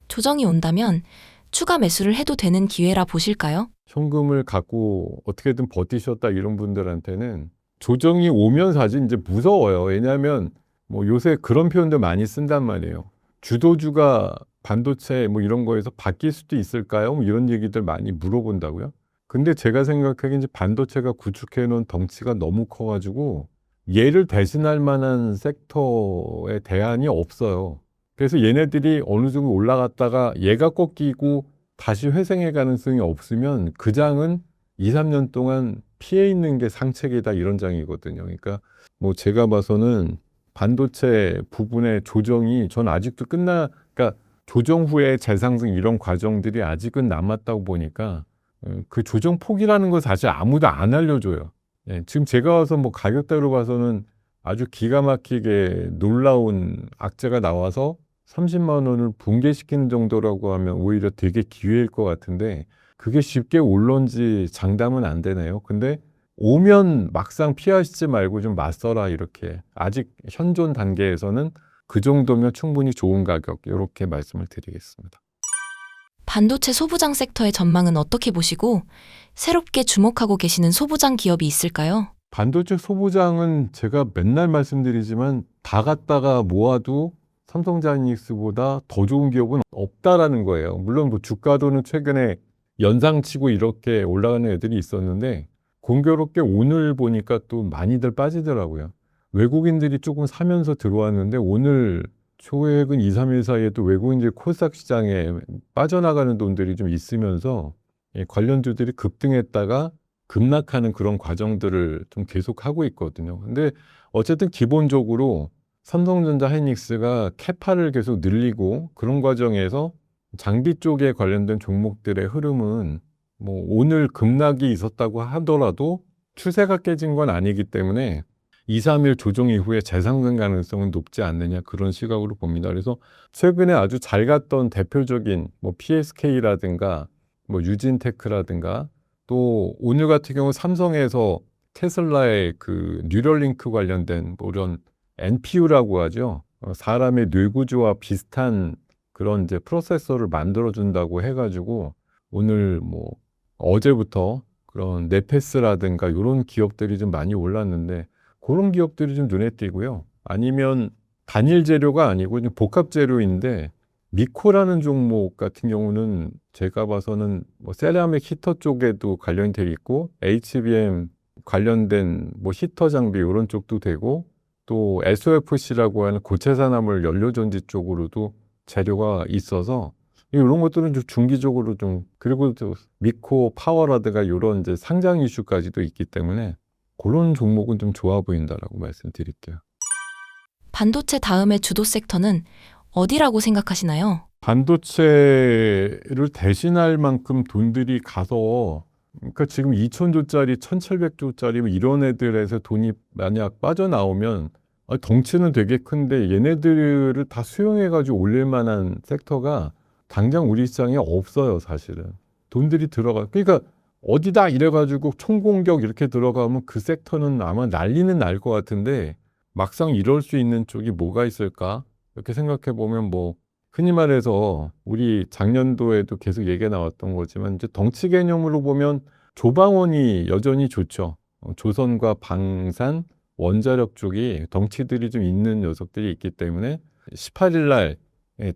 조정이 온다면 추가 매수를 해도 되는 기회라 보실까요? 현금을 갖고 어떻게든 버티셨다 이런 분들한테는 조정이 오면 사실 이제 무서워요. 왜냐하면 뭐 요새 그런 표현들 많이 쓴단 말이에요. 주도주가 반도체 뭐 이런 거에서 바뀔 수도 있을까요? 뭐 이런 얘기들 많이 물어본다고요. 근데 제가 생각하기엔 이제 반도체가 구축해 놓은 덩치가 너무 커가지고 얘를 대신할 만한 섹터의 대안이 없어요. 그래서 얘네들이 어느 정도 올라갔다가 얘가 꺾이고 다시 회생의 가능성이 없으면 그 장은 2, 3년 동안 피해 있는 게 상책이다 이런 장이거든요. 그러니까 뭐 제가 봐서는 반도체 부분의 조정이 전 아직도 그러니까 조정 후에 재상승 이런 과정들이 아직은 남았다고 보니까 그 조정 폭이라는 걸 사실 아무도 안 알려줘요. 지금 제가 와서 뭐 가격대로 봐서는 아주 기가 막히게 놀라운 악재가 나와서 30만 원을 붕괴시키는 정도라고 하면 오히려 되게 기회일 것 같은데 그게 쉽게 올런지 장담은 안 되네요. 근데 오면 막상 피하시지 말고 좀 맞서라 이렇게. 아직 현존 단계에서는 그 정도면 충분히 좋은 가격 이렇게 말씀을 드리겠습니다. 반도체 소부장 섹터의 전망은 어떻게 보시고 새롭게 주목하고 계시는 소부장 기업이 있을까요? 반도체 소부장은 제가 맨날 말씀드리지만 다 갖다가 모아도 삼성자이닉스보다 더 좋은 기업은 없다라는 거예요. 물론 뭐 주가도는 최근에 연상치고 이렇게 올라가는 애들이 있었는데 공교롭게 오늘 보니까 또 많이들 빠지더라고요. 외국인들이 조금 사면서 들어왔는데 오늘 최근 2, 3일 사이에 또 외국인들 코스닥 시장에 빠져나가는 돈들이 좀 있으면서 관련주들이 급등했다가 급락하는 그런 과정들을 좀 계속하고 있거든요. 근데 어쨌든 기본적으로 삼성전자 하이닉스가 캐파를 계속 늘리고 그런 과정에서 장비 쪽에 관련된 종목들의 흐름은 뭐 오늘 급락이 있었다고 하더라도 추세가 깨진 건 아니기 때문에 2, 3일 조정 이후에 재상승 가능성은 높지 않느냐 그런 시각으로 봅니다. 그래서 최근에 아주 잘 갔던 대표적인 뭐 PSK라든가 뭐 유진테크라든가 또 오늘 같은 경우 삼성에서 테슬라의 그 뉴럴링크 관련된 뭐 이런 NPU라고 하죠. 사람의 뇌구조와 비슷한 그런 이제 프로세서를 만들어준다고 해가지고 오늘 뭐 어제부터 그런 네페스라든가 이런 기업들이 좀 많이 올랐는데 그런 기업들이 좀 눈에 띄고요. 아니면 단일 재료가 아니고 좀 복합 재료인데 미코라는 종목 같은 경우는 제가 봐서는 뭐 세라믹 히터 쪽에도 관련이 돼 있고 HBM 관련된 뭐 히터 장비 이런 쪽도 되고 또 SOFC라고 하는 고체 산화물 연료 전지 쪽으로도 재료가 있어서 이런 것들은 좀 중기적으로 좀 그리고 또 미코 파워라든가 이런 이제 상장 이슈까지도 있기 때문에 그런 종목은 좀 좋아 보인다라고 말씀드릴게요. 반도체 다음의 주도 섹터는 어디라고 생각하시나요? 반도체를 대신할 만큼 돈들이 가서 그러니까 지금 2,000조짜리, 1,700조짜리 이런 애들에서 돈이 만약 빠져나오면 덩치는 되게 큰데 얘네들을 다 수용해가지고 올릴 만한 섹터가 당장 우리 시장에 없어요, 사실은. 돈들이 들어가. 그러니까 어디다 이래가지고 총공격 이렇게 들어가면 그 섹터는 아마 난리는 날 것 같은데 막상 이럴 수 있는 쪽이 뭐가 있을까? 이렇게 생각해 보면 뭐 흔히 말해서 우리 작년도에도 계속 얘기가 나왔던 거지만 이제 덩치 개념으로 보면 조방원이 여전히 좋죠. 조선과 방산, 원자력 쪽이 덩치들이 좀 있는 녀석들이 있기 때문에 18일 날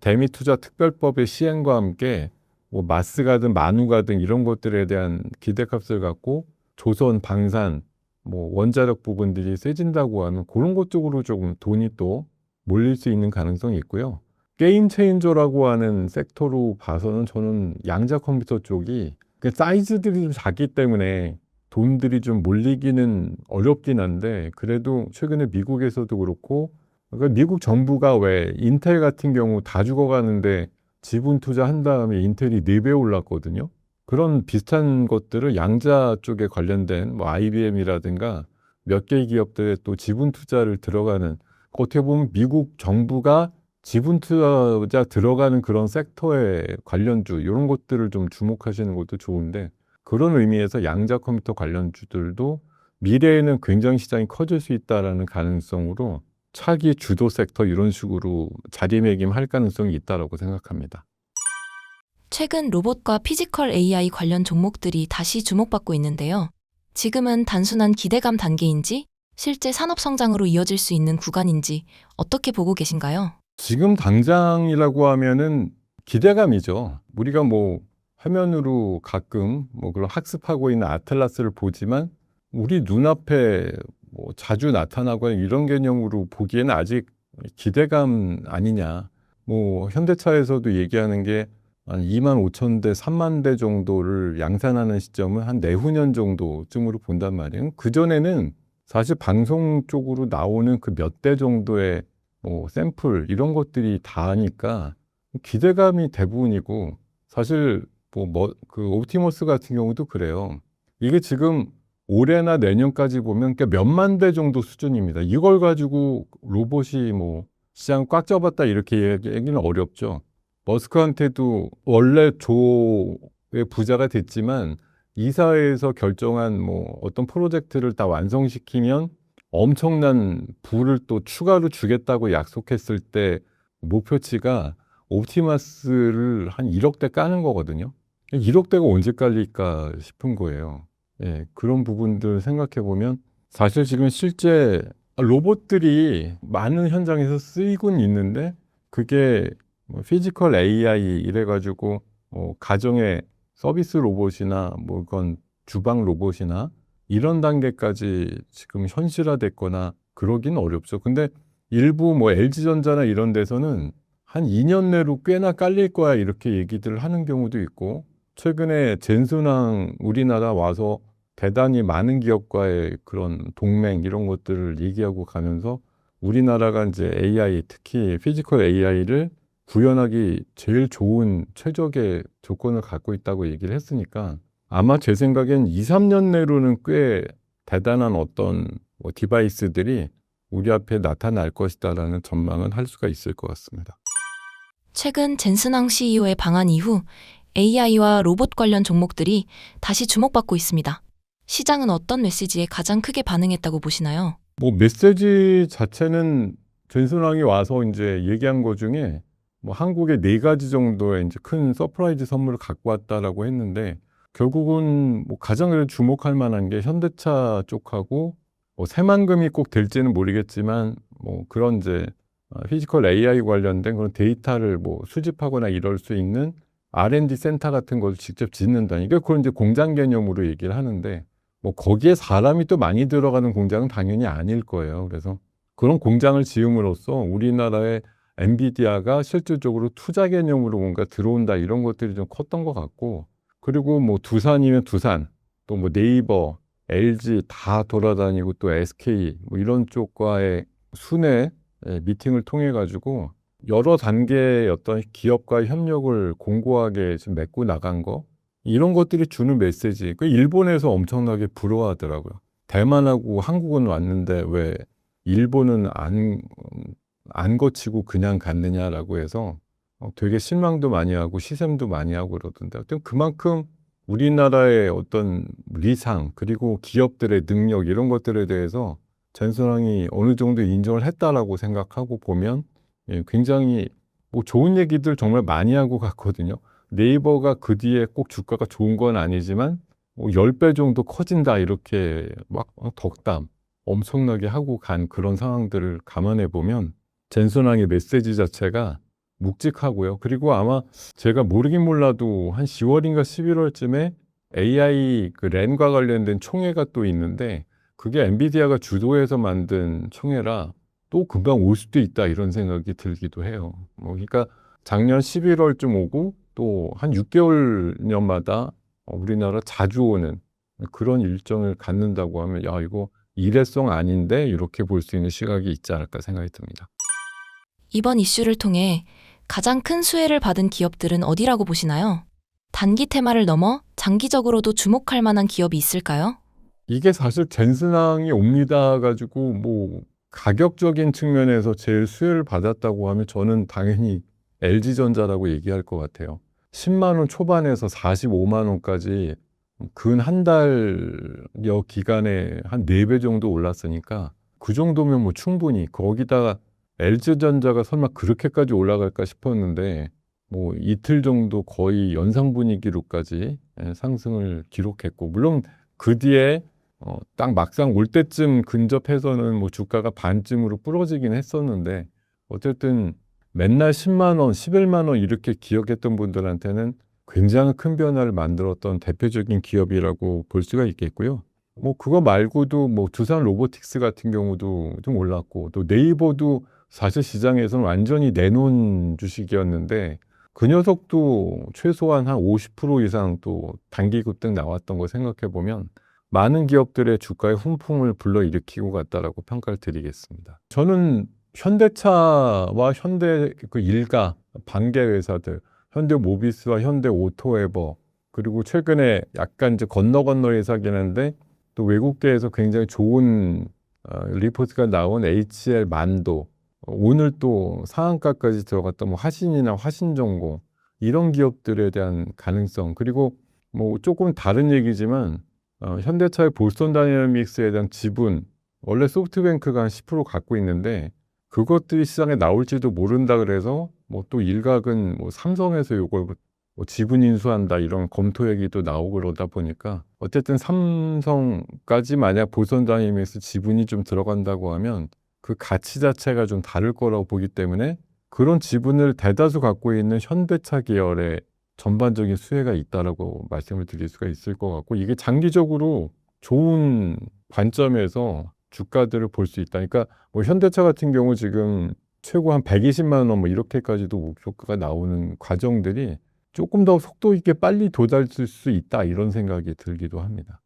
대미투자특별법의 시행과 함께 뭐 마스가든 만우가든 이런 것들에 대한 기대값을 갖고 조선, 방산, 뭐 원자력 부분들이 세진다고 하는 그런 것 쪽으로 조금 돈이 또 몰릴 수 있는 가능성이 있고요. 게임 체인저라고 하는 섹터로 봐서는 저는 양자 컴퓨터 쪽이 사이즈들이 좀 작기 때문에 돈들이 좀 몰리기는 어렵긴 한데 그래도 최근에 미국에서도 그렇고 그러니까 미국 정부가 왜 인텔 같은 경우 다 죽어가는데 지분 투자한 다음에 인텔이 4배 올랐거든요. 그런 비슷한 것들을 양자 쪽에 관련된 뭐 IBM이라든가 몇 개의 기업들에 또 지분 투자를 들어가는 어떻게 보면 미국 정부가 지분 투자 들어가는 그런 섹터의 관련주 이런 것들을 좀 주목하시는 것도 좋은데 그런 의미에서 양자 컴퓨터 관련주들도 미래에는 굉장히 시장이 커질 수 있다라는 가능성으로 차기 주도 섹터 이런 식으로 자리매김할 가능성이 있다고 생각합니다. 최근 로봇과 피지컬 AI 관련 종목들이 다시 주목받고 있는데요. 지금은 단순한 기대감 단계인지 실제 산업 성장으로 이어질 수 있는 구간인지 어떻게 보고 계신가요? 지금 당장이라고 하면은 기대감이죠. 우리가 뭐 화면으로 가끔 뭐 그런 학습하고 있는 아틀라스를 보지만 우리 눈앞에 뭐 자주 나타나거나 이런 개념으로 보기에는 아직 기대감 아니냐. 뭐 현대차에서도 얘기하는 게 한 25,000대, 3만 대 정도를 양산하는 시점은 한 내후년 정도쯤으로 본단 말이에요. 그전에는 사실 방송 쪽으로 나오는 그 몇 대 정도의 뭐 샘플 이런 것들이 다니까 기대감이 대부분이고 사실 그 옵티머스 같은 경우도 그래요. 이게 지금 올해나 내년까지 보면 몇만 대 정도 수준입니다. 이걸 가지고 로봇이 뭐 시장 꽉 잡았다 이렇게 얘기는 어렵죠. 머스크한테도 원래 조의 부자가 됐지만 이사회에서 결정한 뭐 어떤 프로젝트를 다 완성시키면 엄청난 부를 또 추가로 주겠다고 약속했을 때 목표치가 옵티머스를 한 1억 대 까는 거거든요. 1억 대가 언제 깔릴까 싶은 거예요. 예, 그런 부분들 생각해 보면 사실 지금 실제 로봇들이 많은 현장에서 쓰이곤 있는데 그게 뭐 피지컬 AI 이래가지고 뭐 가정의 서비스 로봇이나 뭐 그건 주방 로봇이나 이런 단계까지 지금 현실화됐거나 그러긴 어렵죠. 근데 일부 뭐 LG전자나 이런 데서는 한 2년 내로 꽤나 깔릴 거야 이렇게 얘기들을 하는 경우도 있고 최근에 젠순항 우리나라 와서 대단히 많은 기업과의 그런 동맹 이런 것들을 얘기하고 가면서 우리나라가 이제 AI, 특히 피지컬 AI를 구현하기 제일 좋은 최적의 조건을 갖고 있다고 얘기를 했으니까 아마 제 생각엔 2, 3년 내로는 꽤 대단한 어떤 뭐 디바이스들이 우리 앞에 나타날 것이다라는 전망은 할 수가 있을 것 같습니다. 최근 젠슨왕 CEO의 방한 이후 AI와 로봇 관련 종목들이 다시 주목받고 있습니다. 시장은 어떤 메시지에 가장 크게 반응했다고 보시나요? 뭐 메시지 자체는 전순왕이 와서 이제 얘기한 것 중에 뭐 한국에 4가지 정도의 이제 큰 서프라이즈 선물을 갖고 왔다라고 했는데 결국은 뭐 가장 그래도 주목할 만한 게 현대차 쪽하고 뭐 새만금이 꼭 될지는 모르겠지만 뭐 그런 이제 피지컬 AI 관련된 그런 데이터를 뭐 수집하거나 이럴 수 있는 R&D 센터 같은 것을 직접 짓는다니까 그걸 이제 공장 개념으로 얘기를 하는데 뭐 거기에 사람이 또 많이 들어가는 공장은 당연히 아닐 거예요. 그래서 그런 공장을 지음으로써 우리나라의 엔비디아가 실질적으로 투자 개념으로 뭔가 들어온다 이런 것들이 좀 컸던 것 같고 그리고 뭐 두산이면 두산 또 뭐 네이버, LG 다 돌아다니고 또 SK 뭐 이런 쪽과의 순회 미팅을 통해 가지고 여러 단계의 어떤 기업과의 협력을 공고하게 지금 맺고 나간 거 이런 것들이 주는 메시지. 그 일본에서 엄청나게 부러워하더라고요. 대만하고 한국은 왔는데 왜 일본은 안 거치고 그냥 갔느냐라고 해서 되게 실망도 많이 하고 시샘도 많이 하고 그러던데 하여튼 그만큼 우리나라의 어떤 리상 그리고 기업들의 능력 이런 것들에 대해서 젠슨왕이 어느 정도 인정을 했다라고 생각하고 보면 굉장히 뭐 좋은 얘기들 정말 많이 하고 갔거든요. 네이버가 그 뒤에 꼭 주가가 좋은 건 아니지만 뭐 10배 정도 커진다 이렇게 막 덕담 엄청나게 하고 간 그런 상황들을 감안해 보면 젠슨왕의 메시지 자체가 묵직하고요. 그리고 아마 제가 모르긴 몰라도 한 10월인가 11월쯤에 AI 그 랜과 관련된 총회가 또 있는데 그게 엔비디아가 주도해서 만든 총회라 또 금방 올 수도 있다 이런 생각이 들기도 해요. 뭐 그러니까 작년 11월쯤 오고 또 한 6개월년마다 우리나라 자주 오는 그런 일정을 갖는다고 하면 야 이거 일회성 아닌데 이렇게 볼 수 있는 시각이 있지 않을까 생각이 듭니다. 이번 이슈를 통해 가장 큰 수혜를 받은 기업들은 어디라고 보시나요? 단기 테마를 넘어 장기적으로도 주목할 만한 기업이 있을까요? 이게 사실 젠슨왕이 옵니다 가지고 뭐 가격적인 측면에서 제일 수혜를 받았다고 하면 저는 당연히 LG전자라고 얘기할 것 같아요. 10만 원 초반에서 45만 원까지 근 한 달여 기간에 한 4배 정도 올랐으니까 그 정도면 뭐 충분히 거기다가 LG전자가 설마 그렇게까지 올라갈까 싶었는데 뭐 이틀 정도 거의 연상 분위기로까지 상승을 기록했고 물론 그 뒤에 딱 막상 올 때쯤 근접해서는 뭐 주가가 반쯤으로 부러지긴 했었는데 어쨌든 맨날 10만 원, 11만 원 이렇게 기억했던 분들한테는 굉장히 큰 변화를 만들었던 대표적인 기업이라고 볼 수가 있겠고요. 뭐 그거 말고도 뭐 두산 로보틱스 같은 경우도 좀 올랐고 또 네이버도 사실 시장에서는 완전히 내놓은 주식이었는데 그 녀석도 최소한 한 50% 이상 또 단기 급등 나왔던 거 생각해 보면 많은 기업들의 주가의 훈풍을 불러일으키고 갔다라고 평가를 드리겠습니다. 저는 현대차와 현대 그 일가 반개 회사들, 현대모비스와 현대오토에버 그리고 최근에 약간 이제 건너 회사긴 한데 또 외국계에서 굉장히 좋은 리포트가 나온 HL 만도 오늘 또 상한가까지 들어갔던 뭐 화신이나 화신전공 이런 기업들에 대한 가능성 그리고 뭐 조금 다른 얘기지만 현대차의 볼스턴 다이내믹스에 대한 지분 원래 소프트뱅크가 한 10% 갖고 있는데 그것들이 시장에 나올지도 모른다 그래서 뭐 또 일각은 뭐 삼성에서 요걸 뭐 지분 인수한다 이런 검토 얘기도 나오고 그러다 보니까 어쨌든 삼성까지 만약 볼스턴 다이내믹스 지분이 좀 들어간다고 하면 그 가치 자체가 좀 다를 거라고 보기 때문에 그런 지분을 대다수 갖고 있는 현대차 계열의 전반적인 수혜가 있다라고 말씀을 드릴 수가 있을 것 같고 이게 장기적으로 좋은 관점에서 주가들을 볼 수 있다. 그러니까 뭐 현대차 같은 경우 지금 최고 한 120만 원 뭐 이렇게까지도 목표가가 나오는 과정들이 조금 더 속도 있게 빨리 도달할 수 있다 이런 생각이 들기도 합니다.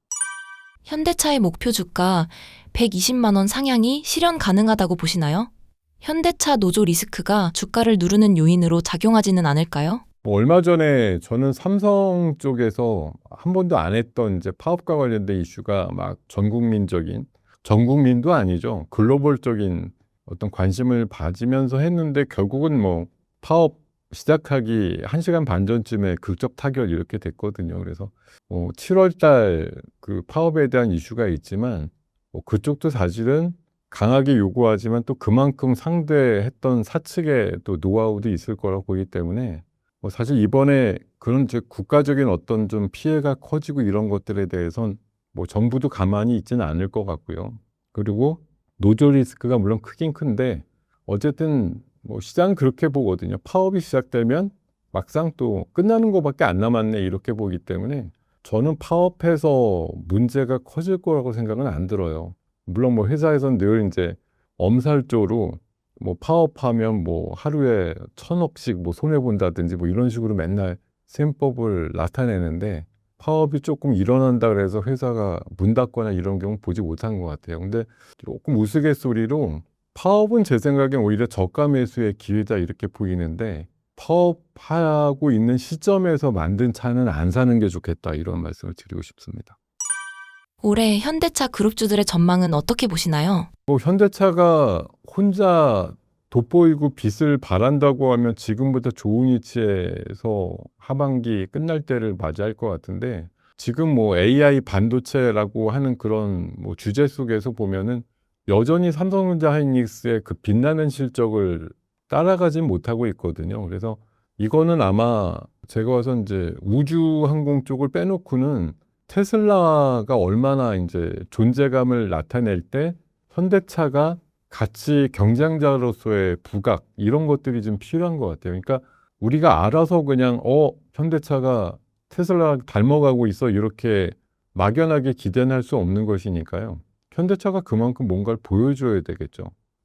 현대차의 목표 주가 120만 원 상향이 실현 가능하다고 보시나요? 현대차 노조 리스크가 주가를 누르는 요인으로 작용하지는 않을까요? 뭐 얼마 전에 저는 삼성 쪽에서 한 번도 안 했던 이제 파업과 관련된 이슈가 막 전 국민도 아니죠. 글로벌적인 어떤 관심을 받으면서 했는데 결국은 뭐 파업 시작하기 1시간 반 전쯤에 극적 타결 이렇게 됐거든요. 그래서 뭐 7월 달 그 파업에 대한 이슈가 있지만 뭐 그쪽도 사실은 강하게 요구하지만 또 그만큼 상대했던 사측의 또 노하우도 있을 거라고 보기 때문에 뭐 사실 이번에 그런 이제 국가적인 어떤 좀 피해가 커지고 이런 것들에 대해선 뭐 정부도 가만히 있지는 않을 것 같고요. 그리고 노조 리스크가 물론 크긴 큰데 어쨌든 뭐 시장은 그렇게 보거든요. 파업이 시작되면 막상 또 끝나는 것밖에 안 남았네 이렇게 보기 때문에 저는 파업해서 문제가 커질 거라고 생각은 안 들어요. 물론 뭐 회사에서는 늘 이제 엄살조로 뭐 파업하면 뭐 하루에 1,000억씩 뭐 손해 본다든지 뭐 이런 식으로 맨날 셈법을 나타내는데 파업이 조금 일어난다 그래서 회사가 문 닫거나 이런 경우 보지 못한 것 같아요. 근데 조금 우스갯소리로 파업은 제 생각엔 오히려 저가 매수의 기회다 이렇게 보이는데 파업하고 있는 시점에서 만든 차는 안 사는 게 좋겠다 이런 말씀을 드리고 싶습니다. 올해 현대차 그룹주들의 전망은 어떻게 보시나요? 뭐 현대차가 혼자 돋보이고 빛을 발한다고 하면 지금보다 좋은 위치에서 하반기 끝날 때를 맞이할 것 같은데 지금 뭐 AI 반도체라고 하는 그런 뭐 주제 속에서 보면은 여전히 삼성전자 하이닉스의 그 빛나는 실적을 따라가진 못하고 있거든요. 그래서 이거는 아마 제가 봐서 이제 우주항공 쪽을 빼놓고는 테슬라가 얼마나 이제 존재감을 나타낼 때 현대차가 같이 경쟁자로서의 부각 이런 것들이 좀 필요한 것 같아요. 그러니까 우리가 알아서 그냥 현대차가 테슬라 닮아가고 있어 이렇게 막연하게 기대는 할 수 없는 것이니까요. 현대차가 그만큼 뭔가를 보여줘야 되겠죠.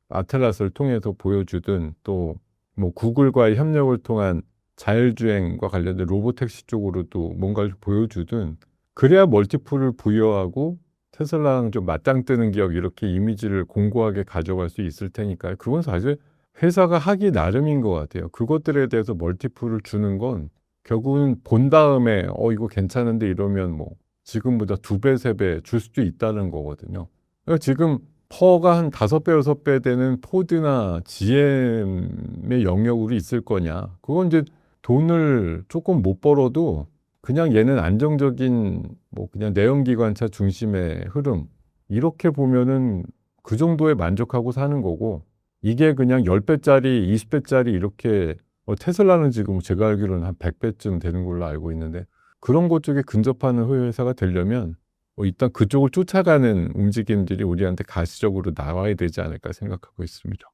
아틀라스를 통해서 보여주든 또 뭐 구글과의 협력을 통한 자율주행과 관련된 로보택시 쪽으로도 뭔가를 보여주든 그래야 멀티플을 부여하고 테슬라랑 좀 맞짱 뜨는 기업 이렇게 이미지를 공고하게 가져갈 수 있을 테니까요. 그건 사실 회사가 하기 나름인 것 같아요. 그것들에 대해서 멀티플을 주는 건 결국은 본 다음에 이거 괜찮은데 이러면 뭐 지금보다 2배, 3배 줄 수도 있다는 거거든요. 그러니까 지금 퍼가 한 5배, 6배 되는 포드나 GM의 영역으로 있을 거냐. 그건 이제 돈을 조금 못 벌어도 그냥 얘는 안정적인 뭐 그냥 내연기관차 중심의 흐름 이렇게 보면은 그 정도에 만족하고 사는 거고 이게 그냥 10배짜리 20배짜리 이렇게 테슬라는 지금 제가 알기로는 한 100배쯤 되는 걸로 알고 있는데 그런 것 쪽에 근접하는 회사가 되려면 일단 그쪽을 쫓아가는 움직임들이 우리한테 가시적으로 나와야 되지 않을까 생각하고 있습니다.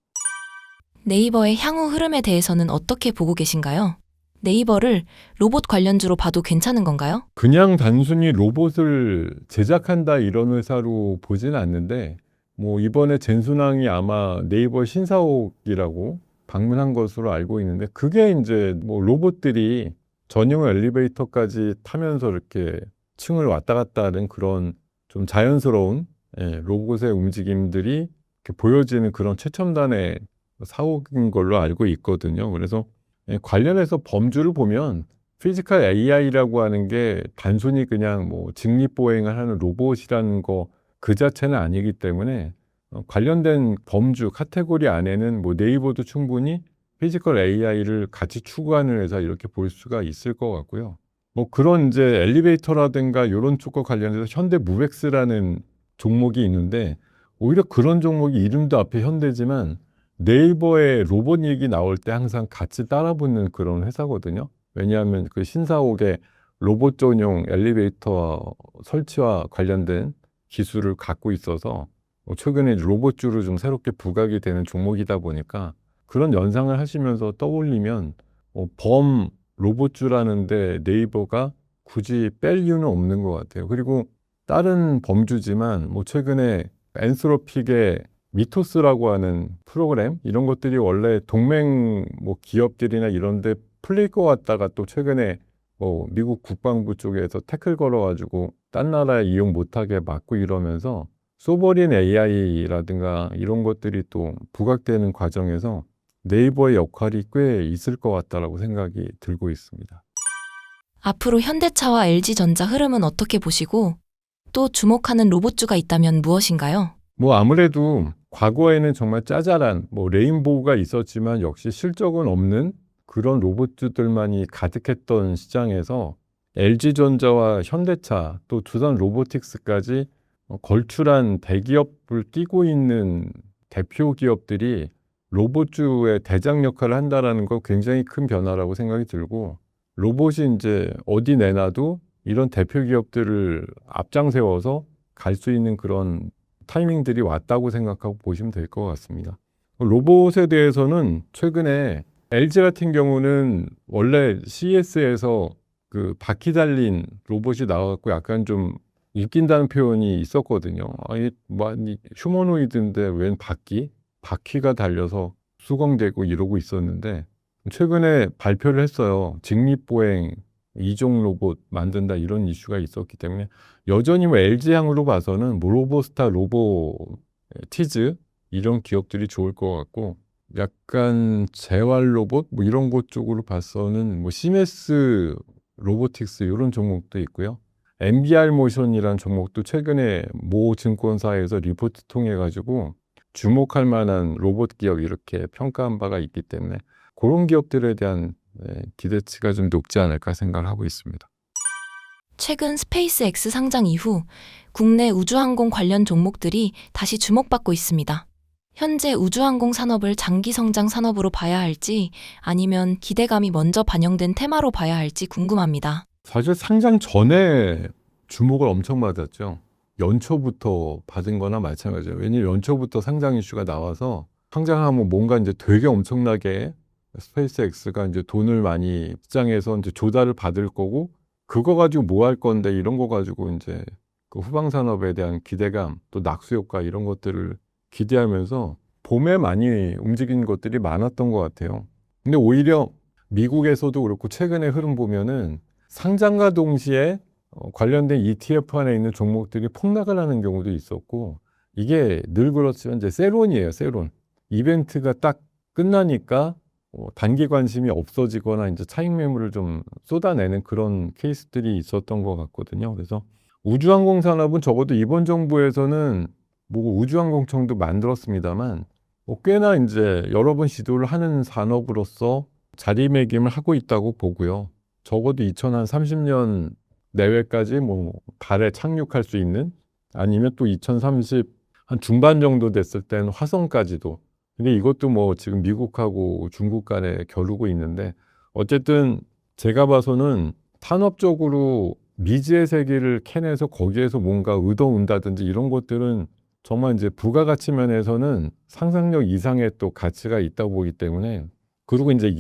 네이버의 향후 흐름에 대해서는 어떻게 보고 계신가요? 네이버를 로봇 관련주로 봐도 괜찮은 건가요? 그냥 단순히 로봇을 제작한다 이런 회사로 보지는 않는데 뭐 이번에 젠순왕이 아마 네이버 신사옥이라고 방문한 것으로 알고 있는데 그게 이제 뭐 로봇들이 전용 엘리베이터까지 타면서 이렇게 층을 왔다 갔다 하는 그런 좀 자연스러운 로봇의 움직임들이 이렇게 보여지는 그런 최첨단의 사옥인 걸로 알고 있거든요. 그래서 관련해서 범주를 보면 피지컬 AI라고 하는 게 단순히 그냥 뭐 직립보행을 하는 로봇이라는 거 그 자체는 아니기 때문에 관련된 범주 카테고리 안에는 뭐 네이버도 충분히 피지컬 AI를 같이 추구하는 회사 이렇게 볼 수가 있을 것 같고요. 뭐 그런 이제 엘리베이터라든가 이런 쪽과 관련해서 현대무벡스라는 종목이 있는데 오히려 그런 종목이 이름도 앞에 현대지만 네이버의 로봇 얘기 나올 때 항상 같이 따라붙는 그런 회사거든요. 왜냐하면 그 신사옥의 로봇 전용 엘리베이터 설치와 관련된 기술을 갖고 있어서 최근에 로봇주로 좀 새롭게 부각이 되는 종목이다 보니까 그런 연상을 하시면서 떠올리면 범 로봇주라는데 네이버가 굳이 뺄 이유는 없는 것 같아요. 그리고 다른 범주지만 뭐 최근에 엔스로픽의 미토스라고 하는 프로그램 이런 것들이 원래 동맹 뭐 기업들이나 이런 데 풀릴 것 같다가 또 최근에 뭐 미국 국방부 쪽에서 태클 걸어가지고 딴 나라에 이용 못하게 막고 이러면서 소버린 AI라든가 이런 것들이 또 부각되는 과정에서 네이버의 역할이 꽤 있을 것 같다라고 생각이 들고 있습니다. 앞으로 현대차와 LG전자 흐름은 어떻게 보시고 또 주목하는 로봇주가 있다면 무엇인가요? 뭐 아무래도 과거에는 정말 짜잘한 뭐 레인보우가 있었지만 역시 실적은 없는 그런 로봇들만이 가득했던 시장에서 LG전자와 현대차 또 두산 로보틱스까지 걸출한 대기업을 띄고 있는 대표 기업들이 로봇주의 대장 역할을 한다라는 거 굉장히 큰 변화라고 생각이 들고 로봇이 이제 어디 내놔도 이런 대표 기업들을 앞장 세워서 갈 수 있는 그런 타이밍들이 왔다고 생각하고 보시면 될 것 같습니다. 로봇에 대해서는 최근에 LG 같은 경우는 원래 CES에서 그 바퀴 달린 로봇이 나와갖고 약간 좀 웃긴다는 표현이 있었거든요. 아니, 뭐, 휴머노이드인데 웬 바퀴가 달려서 수공되고 이러고 있었는데 최근에 발표를 했어요. 직립보행 이종 로봇 만든다 이런 이슈가 있었기 때문에 여전히 뭐 LG향으로 봐서는 뭐 로보스타, 로보티즈 이런 기업들이 좋을 것 같고 약간 재활 로봇 뭐 이런 것 쪽으로 봐서는 뭐 시메스 로보틱스 이런 종목도 있고요. MBR 모션이라는 종목도 최근에 모 증권사에서 리포트 통해 가지고 주목할 만한 로봇 기업 이렇게 평가한 바가 있기 때문에 그런 기업들에 대한 기대치가 좀 높지 않을까 생각을 하고 있습니다. 최근 스페이스X 상장 이후 국내 우주항공 관련 종목들이 다시 주목받고 있습니다. 현재 우주항공 산업을 장기 성장 산업으로 봐야 할지 아니면 기대감이 먼저 반영된 테마로 봐야 할지 궁금합니다. 사실 상장 전에 주목을 엄청 받았죠. 연초부터 받은 거나 마찬가지예요. 왜냐면 연초부터 상장 이슈가 나와서 상장하면 뭔가 이제 되게 엄청나게 스페이스X가 이제 돈을 많이 시장에서 이제 조달을 받을 거고 그거 가지고 뭐 할 건데 이런 거 가지고 이제 그 후방 산업에 대한 기대감 또 낙수 효과 이런 것들을 기대하면서 봄에 많이 움직인 것들이 많았던 것 같아요. 근데 오히려 미국에서도 그렇고 최근의 흐름 보면은 상장과 동시에 관련된 ETF 안에 있는 종목들이 폭락을 하는 경우도 있었고 이게 늘 그렇지만 이제 세론이에요, 세론. 이벤트가 딱 끝나니까 단기 관심이 없어지거나 이제 차익 매물을 좀 쏟아내는 그런 케이스들이 있었던 것 같거든요. 그래서 우주항공 산업은 적어도 이번 정부에서는 뭐 우주항공청도 만들었습니다만 꽤나 이제 여러 번 시도를 하는 산업으로서 자리매김을 하고 있다고 보고요. 적어도 2030년 내외까지 뭐 달에 착륙할 수 있는 아니면 또 2030 한 중반 정도 됐을 때는 화성까지도. 근데 이것도 뭐 지금 미국하고 중국 간에 겨루고 있는데 어쨌든 제가 봐서는 산업적으로 미지의 세계를 캐내서 거기에서 뭔가 얻어온다든지 이런 것들은 정말 이제 부가가치 면에서는 상상력 이상의 또 가치가 있다고 보기 때문에 그리고 이제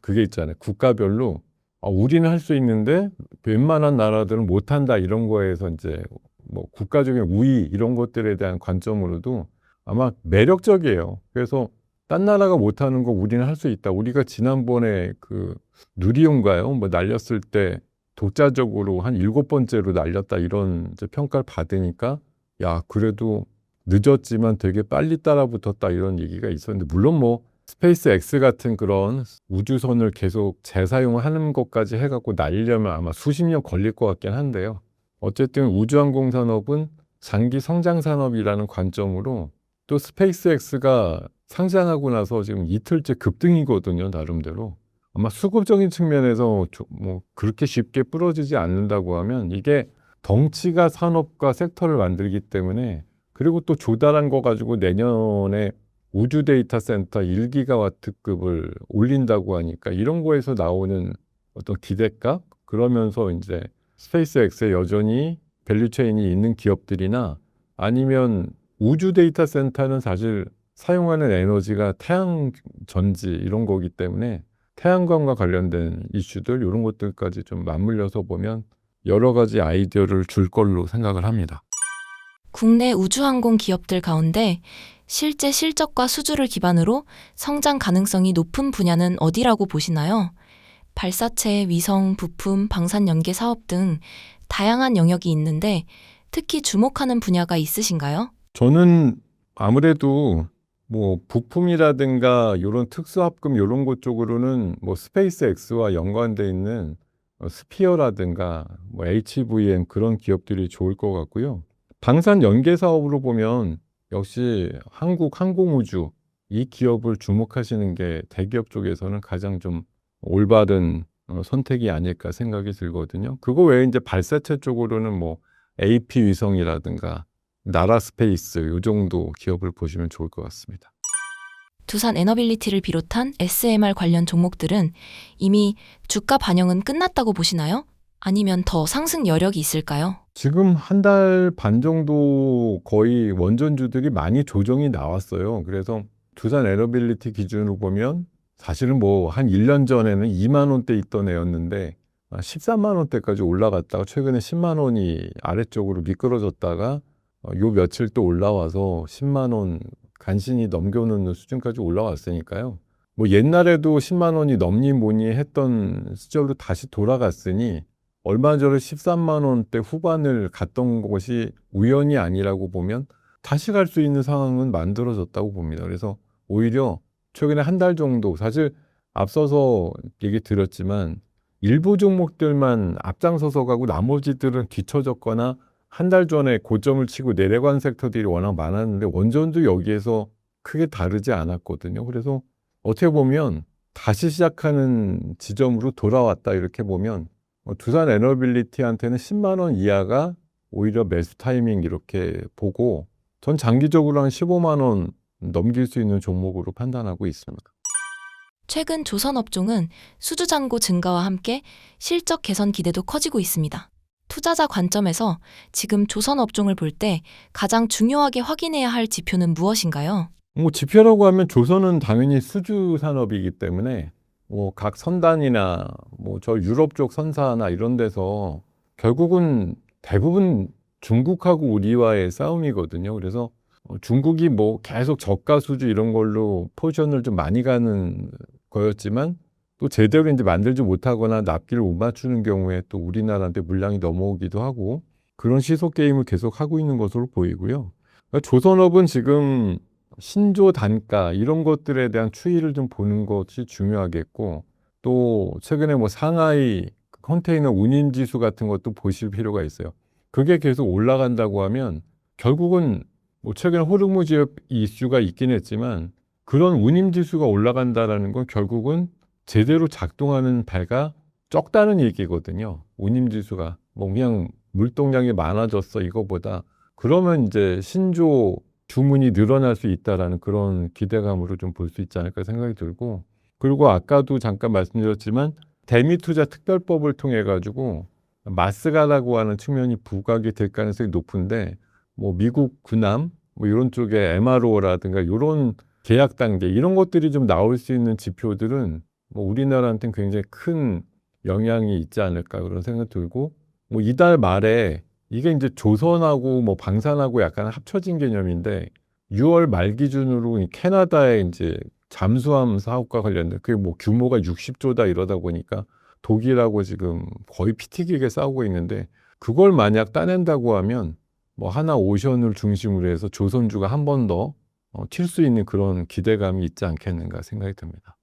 그게 있잖아요. 국가별로 우리는 할 수 있는데 웬만한 나라들은 못한다 이런 거에서 이제 뭐 국가적인 우위 이런 것들에 대한 관점으로도 아마 매력적이에요. 그래서 딴 나라가 못하는 거 우리는 할 수 있다. 우리가 지난번에 그 누리온가요? 뭐 날렸을 때 독자적으로 한 7번째로 날렸다 이런 이제 평가를 받으니까 야 그래도 늦었지만 되게 빨리 따라붙었다 이런 얘기가 있었는데 물론 뭐 스페이스 X 같은 그런 우주선을 계속 재사용하는 것까지 해갖고 날리려면 아마 수십 년 걸릴 것 같긴 한데요. 어쨌든 우주항공 산업은 장기 성장 산업이라는 관점으로 또 스페이스 X가 상장하고 나서 지금 이틀째 급등이거든요, 나름대로. 아마 수급적인 측면에서 뭐 그렇게 쉽게 부러지지 않는다고 하면 이게 덩치가 산업과 섹터를 만들기 때문에 그리고 또 조달한 거 가지고 내년에 우주 데이터 센터 1기가와트급을 올린다고 하니까 이런 거에서 나오는 어떤 기대값 그러면서 이제 스페이스X에 여전히 밸류체인이 있는 기업들이나 아니면 우주 데이터 센터는 사실 사용하는 에너지가 태양 전지 이런 거기 때문에 태양광과 관련된 이슈들 이런 것들까지 좀 맞물려서 보면 여러 가지 아이디어를 줄 걸로 생각을 합니다. 국내 우주항공 기업들 가운데 실제 실적과 수주를 기반으로 성장 가능성이 높은 분야는 어디라고 보시나요? 발사체, 위성, 부품, 방산 연계 사업 등 다양한 영역이 있는데 특히 주목하는 분야가 있으신가요? 저는 아무래도 뭐 부품이라든가 이런 특수합금 이런 것 쪽으로는 뭐 스페이스X와 연관돼 있는 스피어라든가 뭐 HVM 그런 기업들이 좋을 것 같고요. 방산 연계 사업으로 보면 역시 한국 항공우주 이 기업을 주목하시는 게 대기업 쪽에서는 가장 좀 올바른 선택이 아닐까 생각이 들거든요. 그거 외에 이제 발사체 쪽으로는 뭐 AP 위성이라든가 나라스페이스 이 정도 기업을 보시면 좋을 것 같습니다. 두산 에너빌리티를 비롯한 SMR 관련 종목들은 이미 주가 반영은 끝났다고 보시나요? 아니면 더 상승 여력이 있을까요? 지금 한 달 반 정도 거의 원전주들이 많이 조정이 나왔어요. 그래서 두산 에너빌리티 기준으로 보면 사실은 뭐 한 1년 전에는 2만 원대 있던 애였는데 13만 원대까지 올라갔다가 최근에 10만 원이 아래쪽으로 미끄러졌다가 요 며칠 또 올라와서 10만 원 간신히 넘겨놓는 수준까지 올라왔으니까요. 뭐 옛날에도 10만 원이 넘니 뭐니 했던 시절로 다시 돌아갔으니 얼마 전에 13만 원대 후반을 갔던 것이 우연이 아니라고 보면 다시 갈 수 있는 상황은 만들어졌다고 봅니다. 그래서 오히려 최근에 한 달 정도 사실 앞서서 얘기 드렸지만 일부 종목들만 앞장서서 가고 나머지들은 뒤처졌거나 한 달 전에 고점을 치고 내려간 섹터들이 워낙 많았는데 원전도 여기에서 크게 다르지 않았거든요. 그래서 어떻게 보면 다시 시작하는 지점으로 돌아왔다 이렇게 보면 두산 에너빌리티한테는 10만 원 이하가 오히려 매수 타이밍 이렇게 보고 전 장기적으로 한 15만 원 넘길 수 있는 종목으로 판단하고 있습니다. 최근 조선업종은 수주잔고 증가와 함께 실적 개선 기대도 커지고 있습니다. 투자자 관점에서 지금 조선업종을 볼 때 가장 중요하게 확인해야 할 지표는 무엇인가요? 뭐 지표라고 하면 조선은 당연히 수주 산업이기 때문에 뭐 각 선단이나 뭐 저 유럽 쪽 선사나 이런 데서 결국은 대부분 중국하고 우리와의 싸움이거든요. 그래서 중국이 뭐 계속 저가 수주 이런 걸로 포지션을 좀 많이 가는 거였지만 또 제대로 이제 만들지 못하거나 납기를 못 맞추는 경우에 또 우리나라한테 물량이 넘어오기도 하고 그런 시속 게임을 계속 하고 있는 것으로 보이고요. 그러니까 조선업은 지금 신조 단가 이런 것들에 대한 추이를 좀 보는 것이 중요하겠고 또 최근에 뭐 상하이 컨테이너 운임 지수 같은 것도 보실 필요가 있어요. 그게 계속 올라간다고 하면 결국은 뭐 최근에 호르무즈 이슈가 있긴 했지만 그런 운임 지수가 올라간다라는 건 결국은 제대로 작동하는 배가 적다는 얘기거든요. 운임 지수가 뭐 그냥 물동량이 많아졌어 이거보다 그러면 이제 신조 주문이 늘어날 수 있다라는 그런 기대감으로 좀 볼 수 있지 않을까 생각이 들고 그리고 아까도 잠깐 말씀드렸지만 대미투자 특별법을 통해 가지고 마스가라고 하는 측면이 부각이 될 가능성이 높은데 뭐 미국 군함 뭐 이런 쪽에 MRO라든가 이런 계약 단계 이런 것들이 좀 나올 수 있는 지표들은 뭐 우리나라한테는 굉장히 큰 영향이 있지 않을까 그런 생각이 들고 뭐 이달 말에 이게 이제 조선하고 뭐 방산하고 약간 합쳐진 개념인데 6월 말 기준으로 이 캐나다의 이제 잠수함 사업과 관련된 그게 뭐 규모가 60조다 이러다 보니까 독일하고 지금 거의 피 튀기게 싸우고 있는데 그걸 만약 따낸다고 하면 뭐 하나 오션을 중심으로 해서 조선주가 한 번 더 튈 수 있는 그런 기대감이 있지 않겠는가 생각이 듭니다.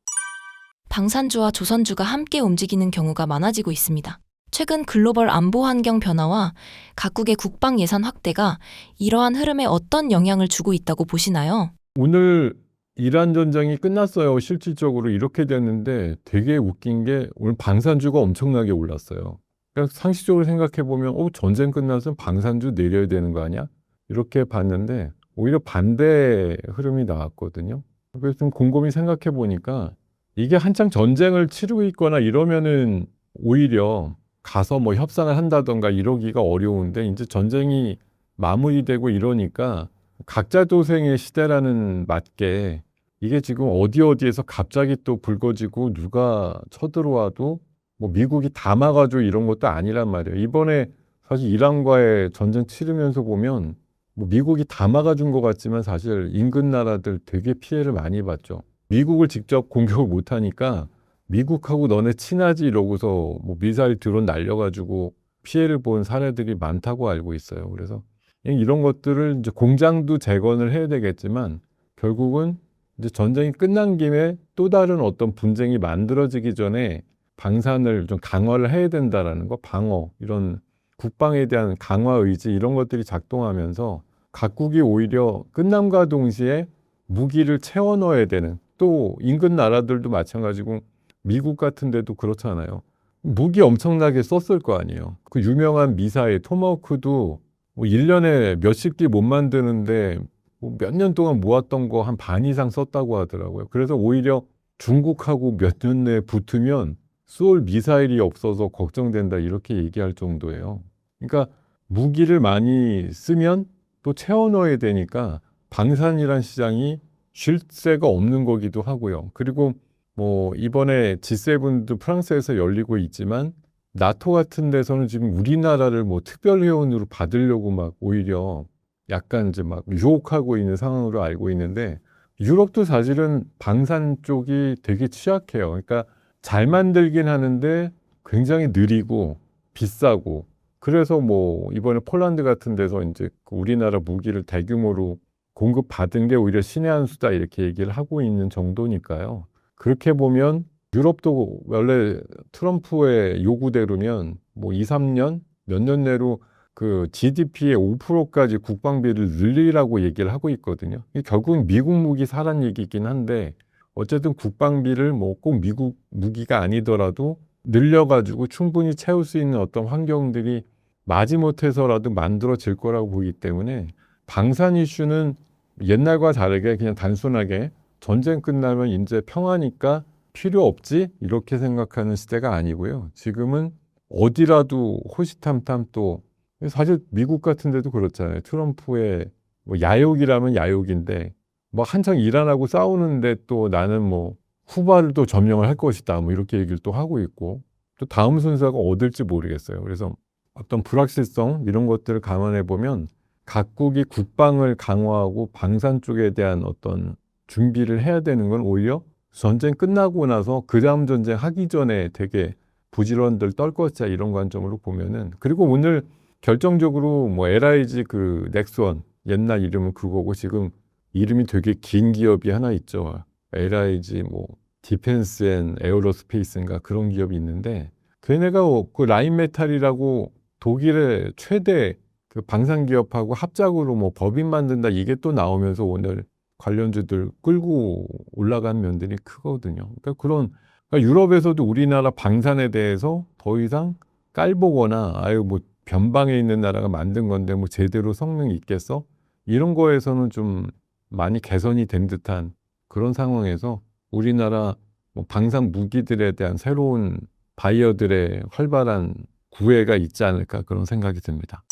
방산주와 조선주가 함께 움직이는 경우가 많아지고 있습니다. 최근 글로벌 안보 환경 변화와 각국의 국방 예산 확대가 이러한 흐름에 어떤 영향을 주고 있다고 보시나요? 오늘 이란 전쟁이 끝났어요. 실질적으로 이렇게 됐는데 되게 웃긴 게 오늘 방산주가 엄청나게 올랐어요. 그러니까 상식적으로 생각해 보면 전쟁 끝나서 방산주 내려야 되는 거 아니야? 이렇게 봤는데 오히려 반대 흐름이 나왔거든요. 그래서 좀 곰곰이 생각해 보니까 이게 한창 전쟁을 치르고 있거나 이러면은 오히려 가서 뭐 협상을 한다던가 이러기가 어려운데 이제 전쟁이 마무리되고 이러니까 각자 도생의 시대라는 맞게 이게 지금 어디에서 갑자기 또 불거지고 누가 쳐들어와도 뭐 미국이 다 막아줘 이런 것도 아니란 말이에요. 이번에 사실 이란과의 전쟁 치르면서 보면 뭐 미국이 다 막아준 것 같지만 사실 인근 나라들 되게 피해를 많이 봤죠. 미국을 직접 공격을 못하니까 미국하고 너네 친하지 이러고서 뭐 미사일 드론 날려가지고 피해를 본 사례들이 많다고 알고 있어요. 그래서 이런 것들을 이제 공장도 재건을 해야 되겠지만 결국은 이제 전쟁이 끝난 김에 또 다른 어떤 분쟁이 만들어지기 전에 방산을 좀 강화를 해야 된다라는 거, 방어, 이런 국방에 대한 강화 의지 이런 것들이 작동하면서 각국이 오히려 끝남과 동시에 무기를 채워 넣어야 되는, 또 인근 나라들도 마찬가지고 미국 같은 데도 그렇잖아요. 무기 엄청나게 썼을 거 아니에요. 그 유명한 미사일 토마호크도 뭐 1년에 몇십 기 못 만드는데 뭐 몇 년 동안 모았던 거 한 반 이상 썼다고 하더라고요. 그래서 오히려 중국하고 몇 년 내에 붙으면 쏠 미사일이 없어서 걱정된다 이렇게 얘기할 정도예요. 그러니까 무기를 많이 쓰면 또 채워 넣어야 되니까 방산이란 시장이 쉴 새가 없는 거기도 하고요. 그리고 뭐 이번에 G7도 프랑스에서 열리고 있지만 나토 같은 데서는 지금 우리나라를 뭐 특별 회원으로 받으려고 막 오히려 약간 이제 막 유혹하고 있는 상황으로 알고 있는데, 유럽도 사실은 방산 쪽이 되게 취약해요. 그러니까 잘 만들긴 하는데 굉장히 느리고 비싸고, 그래서 뭐 이번에 폴란드 같은 데서 이제 그 우리나라 무기를 대규모로 공급받은 게 오히려 신의 한 수다 이렇게 얘기를 하고 있는 정도니까요. 그렇게 보면 유럽도 원래 트럼프의 요구대로면 뭐 2, 3년, 몇 년 내로 그 GDP의 5%까지 국방비를 늘리라고 얘기를 하고 있거든요. 결국은 미국 무기 사란 얘기긴 한데 어쨌든 국방비를 뭐 꼭 미국 무기가 아니더라도 늘려가지고 충분히 채울 수 있는 어떤 환경들이 마지못해서라도 만들어질 거라고 보기 때문에 방산 이슈는 옛날과 다르게 그냥 단순하게 전쟁 끝나면 이제 평화니까 필요 없지 이렇게 생각하는 시대가 아니고요. 지금은 어디라도 호시탐탐, 또 사실 미국 같은 데도 그렇잖아요. 트럼프의 뭐 야욕이라면 야욕인데 뭐 한창 이란하고 싸우는데 또 나는 뭐 쿠바를 또 점령을 할 것이다 뭐 이렇게 얘기를 또 하고 있고, 또 다음 순서가 어딜지 모르겠어요. 그래서 어떤 불확실성 이런 것들을 감안해 보면 각국이 국방을 강화하고 방산 쪽에 대한 어떤 준비를 해야 되는 건 오히려 전쟁 끝나고 나서 그 다음 전쟁 하기 전에 되게 부지런들 떨 것이다 이런 관점으로 보면은, 그리고 오늘 결정적으로 뭐 LIG 그 넥스원, 옛날 이름은 그거고 지금 이름이 되게 긴 기업이 하나 있죠. LIG 뭐 디펜스 앤 에어로스페이스인가 그런 기업이 있는데, 걔네가 그 라인메탈이라고 독일의 최대 그 방산 기업하고 합작으로 뭐 법인 만든다 이게 또 나오면서 오늘 관련주들 끌고 올라간 면들이 크거든요. 그러니까 유럽에서도 우리나라 방산에 대해서 더 이상 깔보거나 아유 뭐 변방에 있는 나라가 만든 건데 뭐 제대로 성능이 있겠어? 이런 거에서는 좀 많이 개선이 된 듯한 그런 상황에서 우리나라 뭐 방산 무기들에 대한 새로운 바이어들의 활발한 구애가 있지 않을까 그런 생각이 듭니다.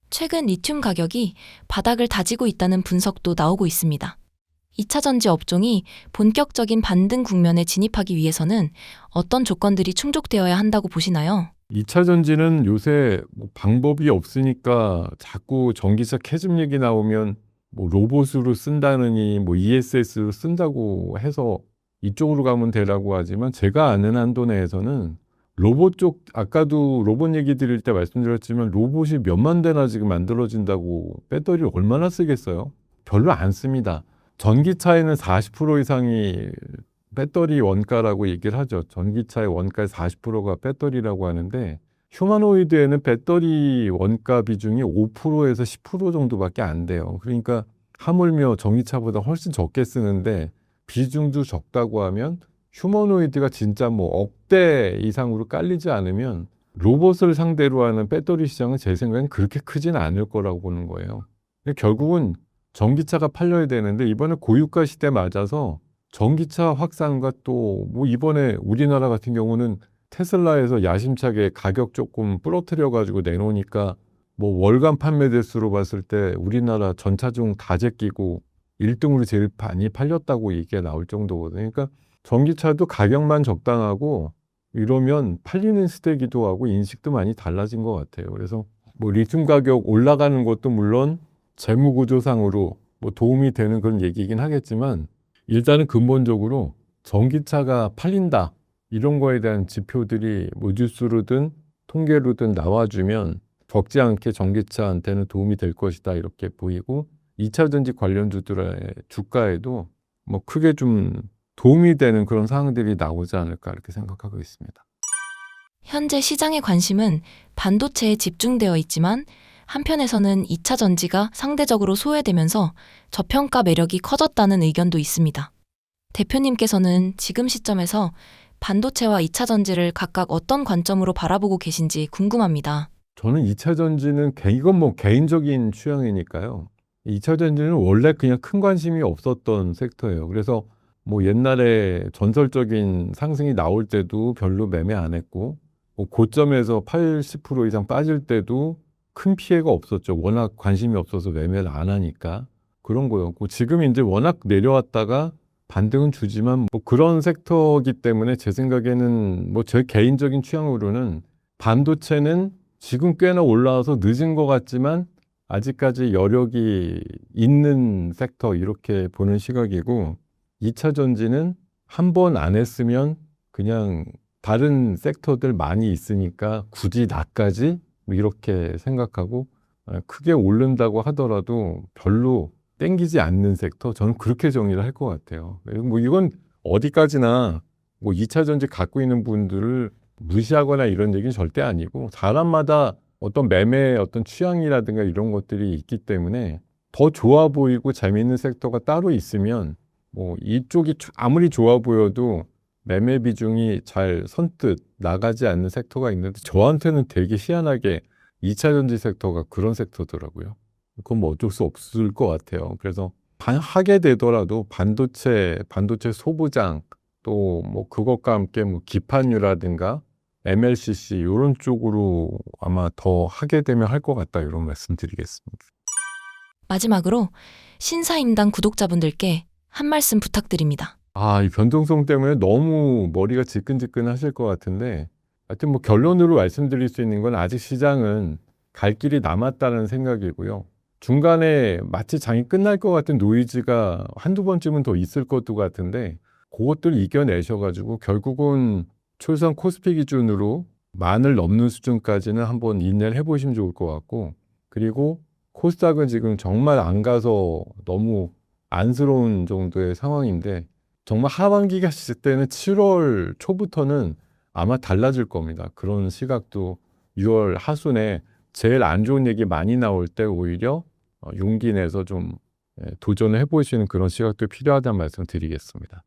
최근 리튬 가격이 바닥을 다지고 있다는 분석도 나오고 있습니다. 2차 전지 업종이 본격적인 반등 국면에 진입하기 위해서는 어떤 조건들이 충족되어야 한다고 보시나요? 2차 전지는 요새 뭐 방법이 없으니까 자꾸 전기차 캐즘 얘기 나오면 뭐 로봇으로 쓴다느니 뭐 ESS로 쓴다고 해서 이쪽으로 가면 되라고 하지만, 제가 아는 한도 내에서는 로봇 쪽, 아까도 로봇 얘기 드릴 때 말씀드렸지만 로봇이 몇만 대나 지금 만들어진다고 배터리를 얼마나 쓰겠어요? 별로 안 씁니다. 전기차에는 40% 이상이 배터리 원가라고 얘기를 하죠. 전기차의 원가의 40%가 배터리라고 하는데, 휴머노이드에는 배터리 원가 비중이 5%에서 10% 정도밖에 안 돼요. 그러니까 하물며 전기차보다 훨씬 적게 쓰는데 비중도 적다고 하면 휴머노이드가 진짜 뭐 억대 이상으로 깔리지 않으면 로봇을 상대로 하는 배터리 시장은 제 생각엔 그렇게 크지는 않을 거라고 보는 거예요. 근데 결국은 전기차가 팔려야 되는데 이번에 고유가 시대 맞아서 전기차 확산과 또 뭐 이번에 우리나라 같은 경우는 테슬라에서 야심차게 가격 조금 부러뜨려 가지고 내놓으니까 뭐 월간 판매 대수로 봤을 때 우리나라 전차종 다 제끼고 1등으로 제일 많이 팔렸다고 얘기가 나올 정도거든요. 그러니까 전기차도 가격만 적당하고 이러면 팔리는 시대이기도 하고 인식도 많이 달라진 것 같아요. 그래서 뭐 리튬 가격 올라가는 것도 물론 재무 구조상으로 뭐 도움이 되는 그런 얘기이긴 하겠지만, 일단은 근본적으로 전기차가 팔린다 이런 거에 대한 지표들이 뭐 뉴스로든 통계로든 나와주면 적지 않게 전기차한테는 도움이 될 것이다 이렇게 보이고 2차 전지 관련주들의 주가에도 뭐 크게 좀 도움이 되는 그런 상황들이 나오지 않을까 이렇게 생각하고 있습니다. 현재 시장의 관심은 반도체에 집중되어 있지만 한편에서는 2차 전지가 상대적으로 소외되면서 저평가 매력이 커졌다는 의견도 있습니다. 대표님께서는 지금 시점에서 반도체와 2차 전지를 각각 어떤 관점으로 바라보고 계신지 궁금합니다. 저는 2차 전지는 이건 뭐 개인적인 취향이니까요. 2차 전지는 원래 그냥 큰 관심이 없었던 섹터예요. 그래서 뭐 옛날에 전설적인 상승이 나올 때도 별로 매매 안 했고 뭐 고점에서 80% 이상 빠질 때도 큰 피해가 없었죠. 워낙 관심이 없어서 매매를 안 하니까 그런 거였고 지금 이제 워낙 내려왔다가 반등은 주지만 뭐 그런 섹터이기 때문에 제 생각에는 뭐 제 개인적인 취향으로는 반도체는 지금 꽤나 올라와서 늦은 것 같지만 아직까지 여력이 있는 섹터 이렇게 보는 시각이고 2차 전지는 한 번 안 했으면 그냥 다른 섹터들 많이 있으니까 굳이 나까지 뭐 이렇게 생각하고 크게 오른다고 하더라도 별로 땡기지 않는 섹터 저는 그렇게 정리를 할 것 같아요. 뭐 이건 어디까지나 뭐 2차 전지 갖고 있는 분들을 무시하거나 이런 얘기는 절대 아니고 사람마다 어떤 매매의 어떤 취향이라든가 이런 것들이 있기 때문에 더 좋아 보이고 재미있는 섹터가 따로 있으면 뭐 이쪽이 아무리 좋아 보여도 매매 비중이 잘 선뜻 나가지 않는 섹터가 있는데 저한테는 되게 희한하게 2차 전지 섹터가 그런 섹터더라고요. 그건 뭐 어쩔 수 없을 것 같아요. 그래서 하게 되더라도 반도체 소부장 또 뭐 그것과 함께 뭐 기판유라든가 MLCC 이런 쪽으로 아마 더 하게 되면 할 것 같다 이런 말씀드리겠습니다. 마지막으로 신사임당 구독자분들께 한 말씀 부탁드립니다. 이 변동성 때문에 너무 머리가 지끈지끈 하실 것 같은데 하여튼 뭐 결론으로 말씀드릴 수 있는 건 아직 시장은 갈 길이 남았다는 생각이고요. 중간에 마치 장이 끝날 것 같은 노이즈가 한두 번쯤은 더 있을 것도 같은데 그것들 이겨내셔가지고 결국은 초선 코스피 기준으로 만을 넘는 수준까지는 한번 인내를 해보시면 좋을 것 같고 그리고 코스닥은 지금 정말 안 가서 너무 안쓰러운 정도의 상황인데 정말 하반기가 시작 때는 7월 초부터는 아마 달라질 겁니다. 그런 시각도 6월 하순에 제일 안 좋은 얘기 많이 나올 때 오히려 용기 내서 좀 도전을 해보시는 그런 시각도 필요하다는 말씀 드리겠습니다.